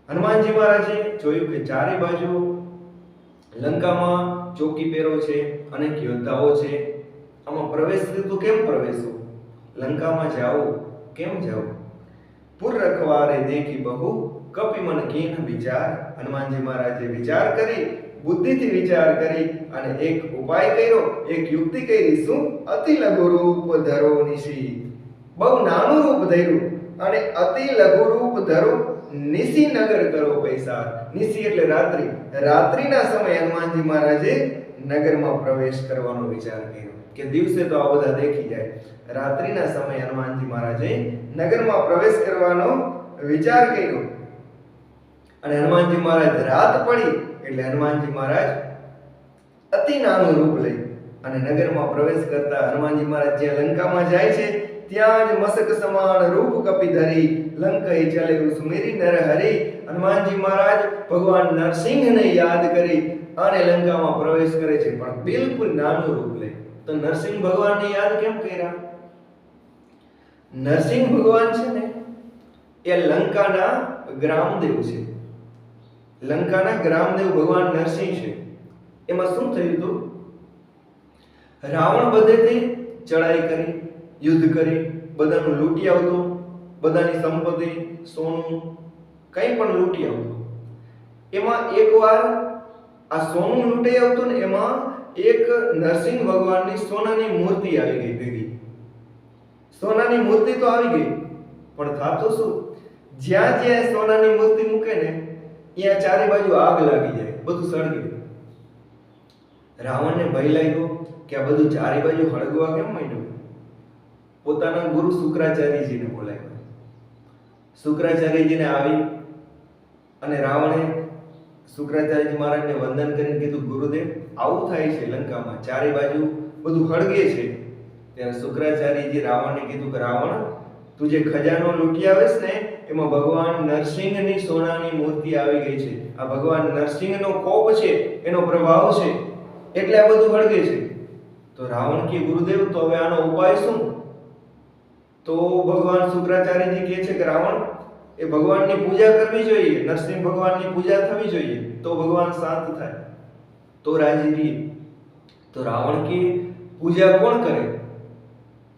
હનુમાનજી મહારાજે જોયું કે ચારે બાજુ લંકામાં ચોકીપેરો છે, અનેક યોદ્ધાઓ છે. આમાં પ્રવેશવું તો કેમ પ્રવેશવું? લંકામાં જાઓ કેમ જાઓ? પુર રખવારે દેખી બહુ કપી મન કેન વિચાર. હનુમાનજી મહારાજે વિચાર કરી, બુદ્ધિથી વિચાર કરી અને એક ઉપાય કર્યો, એક યુક્તિ કરી. શું? અતિ લઘુ રૂપ ધરો નિશી. બહુ નાનું રૂપ ધર્યું અને અતિ લઘુ રૂપ ધરો નિશી નગર કરો પૈસા. નિશી એટલે રાત્રિ. રાત્રિના સમયે હનુમાનજી મહારાજે નગરમાં પ્રવેશ કરવાનો વિચાર કર્યો કે દિવસે તો આ બધા દેખી જાય. રાત્રિના સમયે હનુમાનજી મહારાજે નગરમાં પ્રવેશ કરવાનો વિચાર કર્યો. અને હનુમાનજી મહારાજ રાત પડી એટલે હનુમાનજી મહારાજ અતિ નાનું રૂપ લઈ અને નગરમાં પ્રવેશ કરતા હનુમાનજી મહારાજ જ્યાં લંકામાં જાય છે ત્યાં જ મસક સમાન રૂપ કપી ધરી લંકઈ ચલે સુમેરી નર હરી. હનુમાનજી મહારાજ ભગવાન નરસિંહને યાદ કરી અને લંકામાં પ્રવેશ કરે છે, પણ બિલકુલ નાનું રૂપ લે. તો નરસિંહ ભગવાનને યાદ કેમ કર્યા? નરસિંહ ભગવાન છે ને એ લંકાના ગ્રામદેવ છે. લંકાના ગ્રામદેવ ભગવાન નરસિંહ છે. એમાં શું થયું હતું? રાવણ બધેથી ચડાઈ કરી, યુદ્ધ કરી, બધાનું લૂંટી આવતો, બધાની સંપત્તિ, સોનું કંઈ પણ લૂંટી આવતો. એમાં એકવાર આ સોનું લૂંટાઈ આવતું ને એમાં એક નરસિંહ ભગવાનની સોનાની મૂર્તિ આવી ગઈ ભેગી. સોનાની મૂર્તિ તો આવી ગઈ, પણ થાતું શું? જ્યાં જ્યાં સોનાની મૂર્તિ મૂકે ને ત્યાં ચારે બાજુ આગ લાગી જાય, બધું સળગી જાય. રાવણને ભય લાગ્યો કે આ બધું ચારે બાજુ હળગવા કેમ માંડ્યું? પોતાના ગુરુ શુક્રાચાર્યજીને બોલાવ્યા. શુક્રાચાર્યજીને આવી અને રાવણે શુક્રાચાર્યજી મહારાજને વંદન કરીને કીધું, ગુરુદેવ આવું થાય છે લંકામાં, ચારે બાજુ બધું હળગે છે. ત્યારે શુક્રાચાર્યજી રાવણને કીધું કે રાવણ, તું જે ખજાનો લૂંટી આવેસ ને એમાં ભગવાન નરસિંહની સોનાની મૂર્તિ આવી ગઈ છે. આ ભગવાન નરસિંહનો કોપ છે, એનો પ્રભાવ છે, એટલે આ બધું હળગે છે. તો રાવણ કે ગુરુદેવ તો હવે આનો ઉપાય શું? તો ભગવાન શુક્રાચાર્યજી કહે છે કે રાવણ, એ ભગવાનની પૂજા કરવી જોઈએ, નરસિંહ ભગવાનની પૂજા થવી જોઈએ, તો ભગવાન શાંત થાય, તો રાજી રહે. તો રાવણ કે પૂજા કોણ કરે?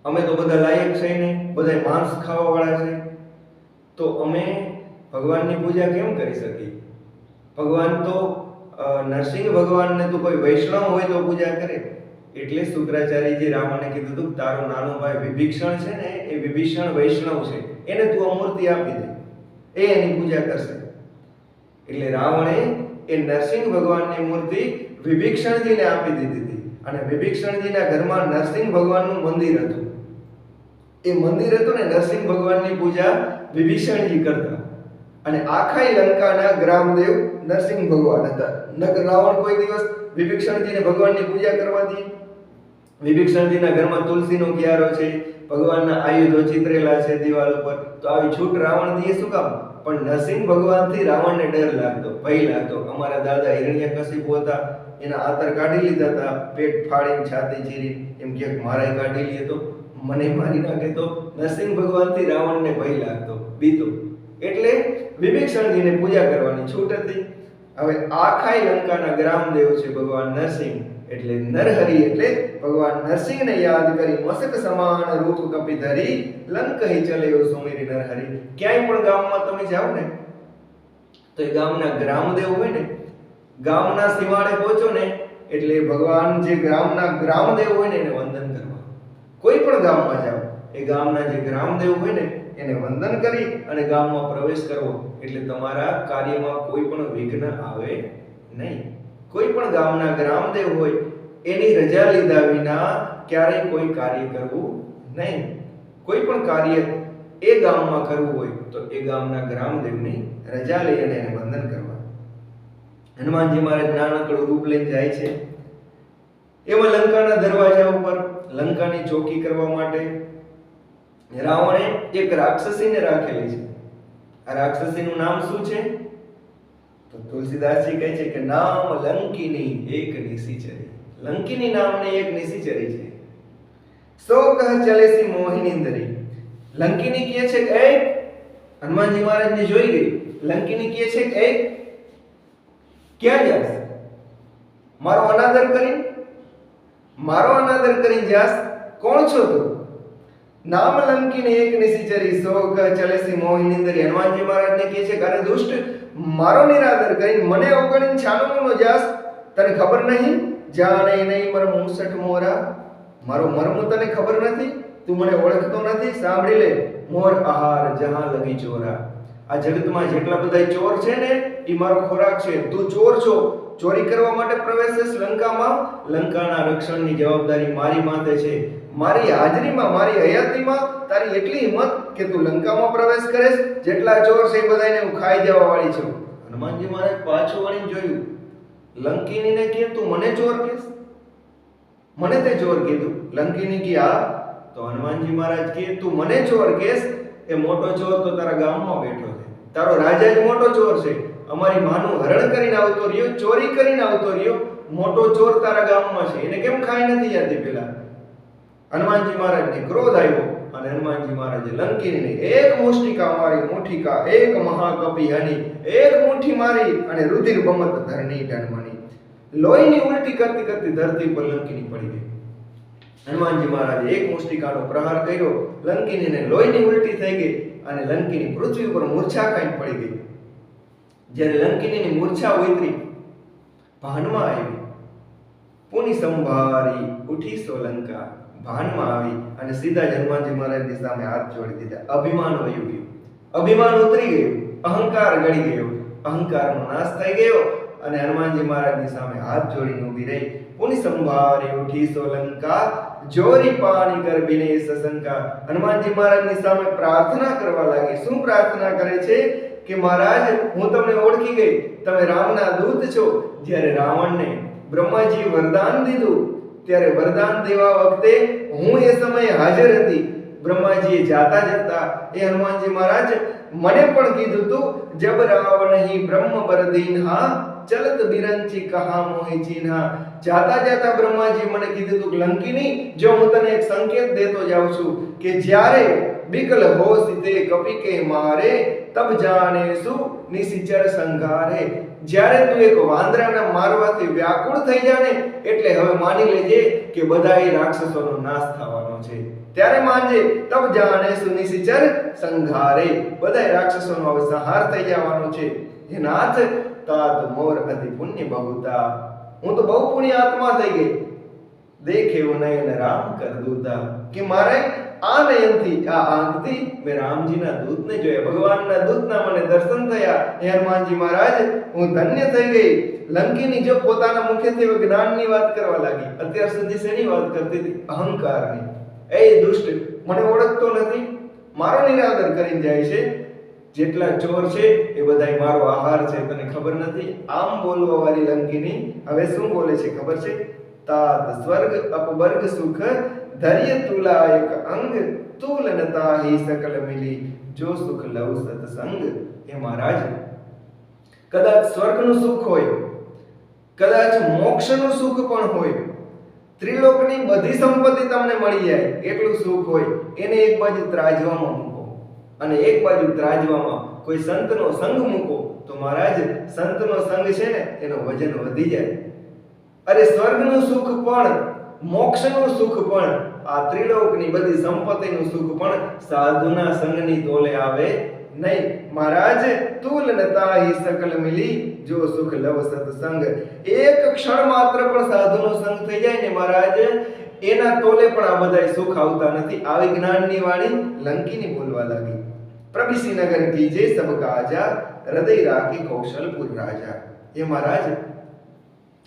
અમે તો બધા લાયક છે ને, બધા માંસ ખાવા વાળા છે, તો અમે ભગવાનની પૂજા કેમ કરી શકીએ? ભગવાન તો નરસિંહ ભગવાનને તો કોઈ વૈષ્ણવ હોય તો પૂજા કરે. એટલે શુક્રાચાર્યજી રાવણને કીધું હતું, તારો નાનો ભાઈ વિભીષણ છે ને, એ વિભીષણ વૈષ્ણવ છે, એને તું આ મૂર્તિ આપી દે, એ એની પૂજા કરશે. એટલે રાવણે એ નરસિંહ ભગવાનની મૂર્તિ વિભીષણજીને આપી દીધી હતી. અને વિભીષણજીના ઘરમાં નરસિંહ ભગવાનનું મંદિર હતું. એ મંદિર હતું ને, નરસિંહ ભગવાનની પૂજા વિભીષણજી કરતા. અને આખા લંકાના ગ્રામદેવ નરસિંહ ભગવાન હતા. નકર રાવણ કોઈ દિવસ વિભીષણજીને ભગવાનની પૂજા કરવા દે? વિભીષણજીના ઘરમાં તુલસીનો ક્યારો છે, ભગવાનના આયુધો ચિતરેલા છે દિવાલ ઉપર, તો આવી છૂટ રાવણ દીએ શું કામ? પણ નરસિંહ ભગવાનથી રાવણને ડર લાગતો, ભય લાગતો. અમારા દાદા હિરણ્યકશિપુ હતા, એના આતર કાઢી લીધા હતા, પેટ ફાડીને છાતી ચીરી, એમ કે મારે કાઢી લે તો મને મારી નાખે. તો નરસિંહ ભગવાનથી રાવણને ભય લાગતો, બીતો. એટલે વિભીષણજીને પૂજા કરવાની છૂટ હતી. હવે આખા લંકાના ગ્રામદેવ છે ભગવાન નરસિંહ, એટલે નરહરિ, એટલે ભગવાન નરસિંહને યાદ કરી મસ્તક સમાન રૂપ કપી ધરી લંકહી ચલ્યો સુમેરી નરહરિ. ક્યાંય પણ ગામમાં તમે જાઓ ને, તો એ ગામના ગ્રામદેવ હોય ને, ગામના સીમાડે પહોંચો ને, એટલે ભગવાન જે ગામના ગ્રામદેવ હોય ને એને વંદન કરવા. કોઈ પણ ગામમાં જાઓ, એ ગામના જે ગ્રામદેવ હોય ને એને વંદન કરી અને ગામમાં પ્રવેશ કરવો, એટલે તમારા કાર્યમાં કોઈ પણ વિઘ્ન આવે નહીં. કોઈ પણ ગામના ગ્રામદેવ હોય એની રજા લીધા વિના ક્યારેય કોઈ કાર્ય કરવું નહીં. કોઈ પણ કાર્ય એ ગામમાં કરવું હોય તો એ ગામના ગ્રામદેવની રજા લઈ અને એને વંદન કરવા. હનુમાનજી મહારાજ નાનકડું રૂપ લઈને જાય છે. એમાં લંકાના દરવાજા ઉપર લંકાની ચોકી કરવા માટે રાવણે એક રાક્ષસીને રાખેલી છે. આ રાક્ષસીનું નામ શું છે? તો તુલસીદાસજી કહે છે કે નામ લંકિની એક નિશિચરી. લંકિની નામની એક નિશિચરી છે. સો કહ ચલેસી મોહિનીંદરી. લંકિની કહે છે કે એ હનુમાનજી મહારાજને જોઈ ગઈ. લંકિની કહે છે કે એ ક્યાં જાસ? મારો અનાદર કરીને જાસ? કોણ છો તું? નામ લંકિની એક નિશિચરી સો કહ ચલેસી મોહિનીંદરી. હનુમાનજી મહારાજને કહે છે કે અરે દુષ્ટ, મારો નિરાદર કરીને મને અવગણીને છાનોનો જાસ? તને ખબર નહીં? જાણે નહીં મરમ 59 મોરા. મારો મર્મ તને ખબર નથી? તું મને ઓળખતો નથી? સાંભળી લે, મોર આહાર જહાં લગી ચોરા. આ જગતમાં જેટલા બધા ચોર છે ને, એ મારો ખોરાક છે. તું ચોર છો, ચોરી કરવા માટે પ્રવેશેશ લંકામાં. લંકાના રક્ષણની જવાબદારી મારી માથે છે. મારી હાજરીમાં, મારી હયાતીમાં તારી એટલી હિંમત કે તું લંકામાં પ્રવેશ કરેશ? જેટલા ચોર છે એ બધાને હું ખાઈ જવા વાળી છું. હનુમાનજી મહારાજ પાછું વળીને જોયું. લંકિનીને કે તું મને ચોર કહેશ? મને તે ચોર કીધું? લંકિની કે હા. તો હનુમાનજી મહારાજ કે તું મને ચોર કહેશ? એ મોટો ચોર તો તારા ગામમાં બેઠો છે. તારો રાજા જ મોટો ચોર છે. અમારી માનું હરણ કરીને આવતો રહ્યો, ચોરી કરીને આવતો રહ્યો. મોટો ચોર તારા ગામમાં છે, એને કેમ ખાઈ નથી જતી? પેલા હનુમાનજી મહારાજને ક્રોધ આવ્યો અને હનુમાનજી મહારાજે લંકિનીને એક મુષ્ટિકા મારી, મુઠિકા એક મહાકપી હની, એક મુઠ્ઠી મારી અને રુધિર બમત ધરણી ઢણમણી. લોહીની ઉલટી કરતી કરતી ધરતી પર લંકિની પડી ગઈ. હનુમાનજી મહારાજે એક મુષ્ટિકાનો પ્રહાર કર્યો, લંકિનીને લોહીની ઉલટી થઈ ગઈ અને લંકિની પૃથ્વી ઉપર મૂર્છા ખાઈને પડી ગઈ. જ્યારે લંકિનીની મૂર્છા ઉતરી, ભાનમાં આવી, પુની સંભારી ઉઠી સોલંકા. ભાનમાં આવી અને સીધા જ હનુમાનજી મહારાજની સામે હાથ જોડી દીધા. અભિમાન વયું ગયું, અભિમાન ઉતરી ગયું, અહંકાર ગળી ગયો, અહંકારનો નાશ થઈ ગયો અને હનુમાનજી મહારાજની સામે હાથ જોડીને ઊભી રહી. પુની સંભારી ઉઠી સોલંકા, જોરી પાણી કર બિને સશંકા. હનુમાનજી મહારાજની સામે પ્રાર્થના કરવા લાગી. શું પ્રાર્થના કરે છે? કે મહારાજ હું તમને ઓળખી ગઈ, તમે રામના દૂત છો. જ્યારે રાવણને બ્રહ્માજીએ વરદાન દીધું ત્યારે વરદાન દેવા વખતે હું એ સમયે હાજર હતી. બ્રહ્માજીએ જાતા જતા એ હનુમાનજી મહારાજ મને પણ કીધું તું, જબ રાવણ હી બ્રહ્મ બરદીન્હા ચલત બિરંચી કહા મોહી ચીન્હા. જાતા જાતા બ્રહ્માજી મને કીધું તું લંકિની, જો હું તને એક સંકેત દેતો જાઉં છું કે જ્યારે બિકલ હો સીતે કપિકે મારે તબ જાને સુ નિશિચર સંઘારે. જ્યારે તું એક વાંદરાના મારવાથી વ્યાકુળ થઈ જાને એટલે હવે માની લેજે કે બધાય રાક્ષસોનો નાશ થવાનો છે. ત્યારે માનજે તબ જાને સુ નિશિચર સંઘારે, બધાય રાક્ષસોનો હવે સંહાર થઈ જવાનો છે. હે નાથ તાત મોર અતિ પુણ્ય બહુતા, હું તો બહુ પુણ્ય આત્મા થઈ ગઈ. દેખે નયન રામ કર દૂતા, કે મારે આ નયનથી આ આંખથી મેં રામજીના દૂતને જોયા, ભગવાનના દૂતના મને દર્શન થયા. હે હનુમાનજી મહારાજ હું ધન્ય થઈ ગઈ. લંકીની જો પોતાના મુખેથી જ્ઞાનની વાત કરવા લાગી. અત્યાર સુધી શેની વાત કરતી હતી? અહંકારની. એ દુષ્ટ, મને ઓળખતો નથી, મારો નિરાદર કરીને જાય છે. જેટલા ચોર છે એ બધાય મારો આહાર છે, તને ખબર નથી? આમ બોલવા વાળી લંકીની હવે શું બોલે છે ખબર છે? તાત સ્વર્ગ અપવર્ગ સુખ ધૈર્ય તુલાયક અંગ તુલનતા હી સકલ મિલી જો સુખ લવ સત્સંગ. હે મહારાજ, કદાચ સ્વર્ગનું સુખ હોય, કદાચ મોક્ષનું સુખ પણ હોય, ત્રિલોકની બધી સંપત્તિ તમને મળી જાય એટલું સુખ હોય, એને એક બાજુ ત્રાજવામાં મૂકો અને એક બાજુ ત્રાજવામાં કોઈ સંતનો સંગ મૂકો તો મહારાજ સંતનો સંગ છે ને એનો વજન વધી જાય. અરે સ્વર્ગનું સુખ પણ, મોક્ષનું સુખ પણ, આ ત્રિલોકની બધી સંપત્તિનું સુખ પણ સાધુના સંગની તોલે આવે નહીં. મહારાજ તુલનતા હી સકલ મિલી જો સુખ લવ સત્સંગ. એક ક્ષણ માત્ર પણ સાધુનો સંગ થઈ જાય ને મહારાજ, એના તોલે પણ આ બધા સુખ આવતા નથી. આવી જ્ઞાનની વાણી લંકીની બોલવા લાગી. પ્રભિસી નગર કીજે સબ કાજા હૃદય રાખી કૌશલપુર રાજા. એ મહારાજ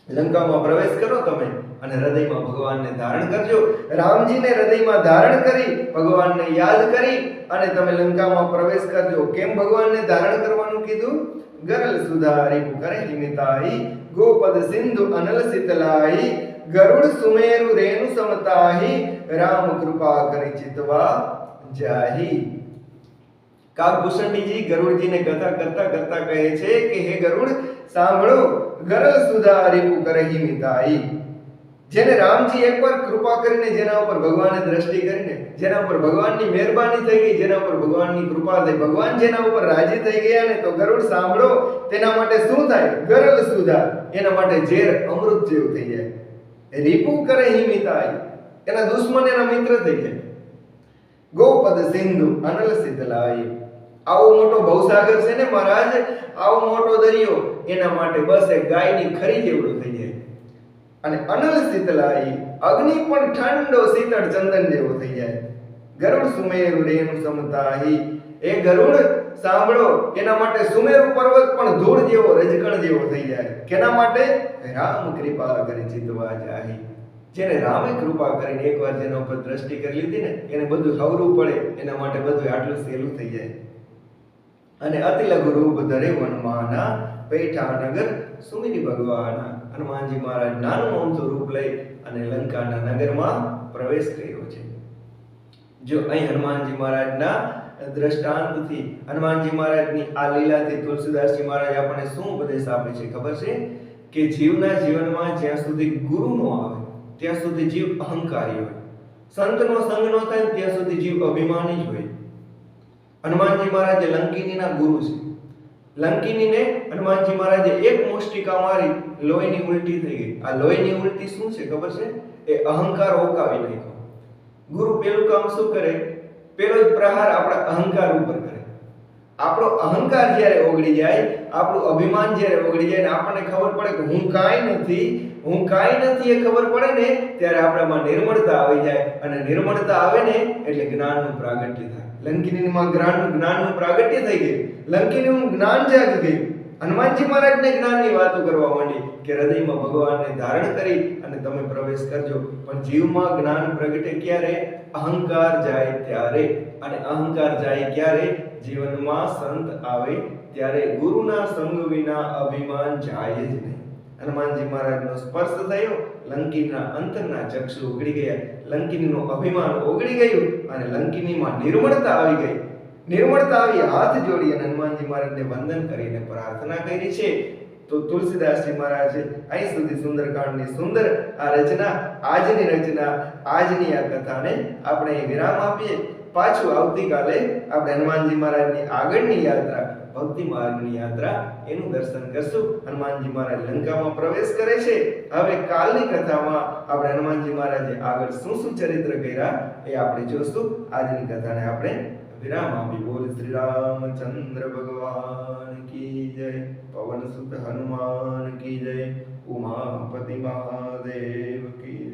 લંકામાં પ્રવેશ કરો તમે અને હૃદયમાં ભગવાનને ધારણ કરજો. રામજીને હૃદયમાં ધારણ કરી ભગવાનને યાદ કરી અને તમે લંકામાં પ્રવેશ કરજો. કેમ ભગવાનને ધારણ કરવાનું કીધું? ગરલ સુધારી પુકરે હિમિતાઈ ગોપદ સિંધુ અનલ શીતલાઈ ગરુડ સુમેરુ રેણુ સમતાહી રામ કૃપા કરી ચિતવા જાહી. કાગભૂષણજીજી ગરુડજીને કથા કરતા કરતા કહે છે કે હે ગરુડ સાંભળો, ગરલ સુધારી પુકરે હિમિતાઈ. જેને રામજી એકવાર કૃપા કરીને, જેના ઉપર ભગવાને દ્રષ્ટિ કરીને, જેના ઉપર ભગવાનની મહેરબાની થઈ ગઈ, જેના ઉપર ભગવાનની કૃપા થઈ, ભગવાન જેના ઉપર રાજી થઈ ગયા ને, તો ગરુડ સાંભળો, તેના માટે શું થાય? ગરલ સુધા, એના માટે ઝેર અમૃત જેવું થઈ જાય. રીપુ કરે હિમિતાઈ, એના દુશ્મન એના મિત્ર થઈ જાય. ગોપદ સિંધુ અનલ શીતલાઈ, આવો મોટો ભવસાગર છે ને મહારાજ, આવો મોટો દરિયો એના માટે બસ એક ગાયની ખરી જેવડો થઈ જાય. અને અનલ શીતલાઈ, અગ્નિ પણ ઠંડો શીતળ ચંદન જેવો થઈ જાય. ગરુડ સુમેરુ રેણુ સમતાહી, એ ગરુડ સાંભળો, એના માટે સુમેરુ પર્વત પણ ધૂળ જેવો, રજકણ જેવો થઈ જાય. કેના માટે? રામ કૃપા કરી ચિતવા જાહી. જેને રામે કૃપા કરીને એકવાર જેના ઉપર દ્રષ્ટિ કરી લીધી ને, એને બધું હવરું પડે, એના માટે બધું આટલું સહેલું થઈ જાય. અને અતિ લઘુ રૂપ ધરે વનમાના પૈઠા નગર સુમિરી ભગવાના. હનુમાનજી મહારાજ નાનું અમથું રૂપ લઈ અને લંકાના નગરમાં પ્રવેશ કર્યો છે. જો અહીં હનુમાનજી મહારાજના દ્રષ્ટાંતથી, હનુમાનજી મહારાજની આ લીલાથી તુલસીદાસજી મહારાજ આપણને શું ઉપદેશ આપે છે ખબર છે? કે જીવના જીવનમાં જ્યાં સુધી ગુરુ નો આવે ત્યાં સુધી જીવ અહંકારી હોય, સંતનો સંગ ન થાય ત્યાં સુધી જીવ અભિમાની જ હોય. હનુમાનજી મહારાજ લંકિનીના ગુરુ છે. લંકિનીને હનુમાનજી મહારાજે એક મુષ્ટિકા મારી, લોહીની ઉલટી થઈ ગઈ. આ લોહીની ઉલટી શું છે ખબર છે? એ અહંકાર ઓકાવી નાખ્યો. ગુરુ પેલું કામ શું કરે? પેલો જ પ્રહાર આપણા અહંકાર ઉપર કરે. આપણો અહંકાર જ્યારે ઓગળી જાય, આપણું અભિમાન જ્યારે ઓગળી જાય ને આપણને ખબર પડે કે હું કાંઈ નથી, હું કાંઈ નથી એ ખબર પડે ને, ત્યારે આપણામાં નિર્મળતા આવી જાય. અને નિર્મળતા આવે ને એટલે જ્ઞાનનું પ્રાગટ્ય થાય. લંકિનીમાં જ્ઞાનનું પ્રાગટ્ય થઈ ગયું. લંકિનીનું જ્ઞાન જાગી ગયું. હનુમાનજી મહારાજને જ્ઞાનની વાતો કરવા માંડી કે હૃદયમાં ભગવાનને ધારણ કરી અને તમે પ્રવેશ કરજો. પણ જીવમાં જ્ઞાન પ્રગટે ક્યારે? અહંકાર જાય ત્યારે. અને અહંકાર જાય ક્યારે? જીવનમાં સંત આવે ત્યારે ગુરુના સંગ વિના અભિમાન જાય જ નહીં. હનુમાનજી મહારાજનો સ્પર્શ થયો, લંકીના અંતરના ચક્ષુ ઉઘડી ગયા, લંકીનીનું અભિમાન ઓગળી ગયું અને લંકીનીમાં નિર્મળતા આવી ગઈ. નિર્મળતા આવી હાથ જોડી અને હનુમાનજી મહારાજને વંદન કરીને પ્રાર્થના કરી છે. તો તુલસીદાસજી મહારાજે અહીં સુધી સુંદરકાંડની સુંદર આ રચના, આજની આ કથાને આપણે વિરામ આપીએ. પાછું આવતીકાલે આપણે હનુમાનજી મહારાજની આગળની યાત્રા, ભક્તિ માર્ગની યાત્રા, એનું દર્શન કરશું. હનુમાનજી મહારાજ લંકામાં પ્રવેશ કરે છે. હવે કાલની કથામાં આપણે હનુમાનજી મહારાજે આગળ શું શું ચરિત્ર કર્યા એ આપણે જોશું. આજની કથાને આપણે વિરામ આપી. બોલ શ્રી રામચંદ્ર ભગવાન કી જય, પવન સુત હનુમાન કી જય, ઉમાપતિ મહાદેવ કી જય.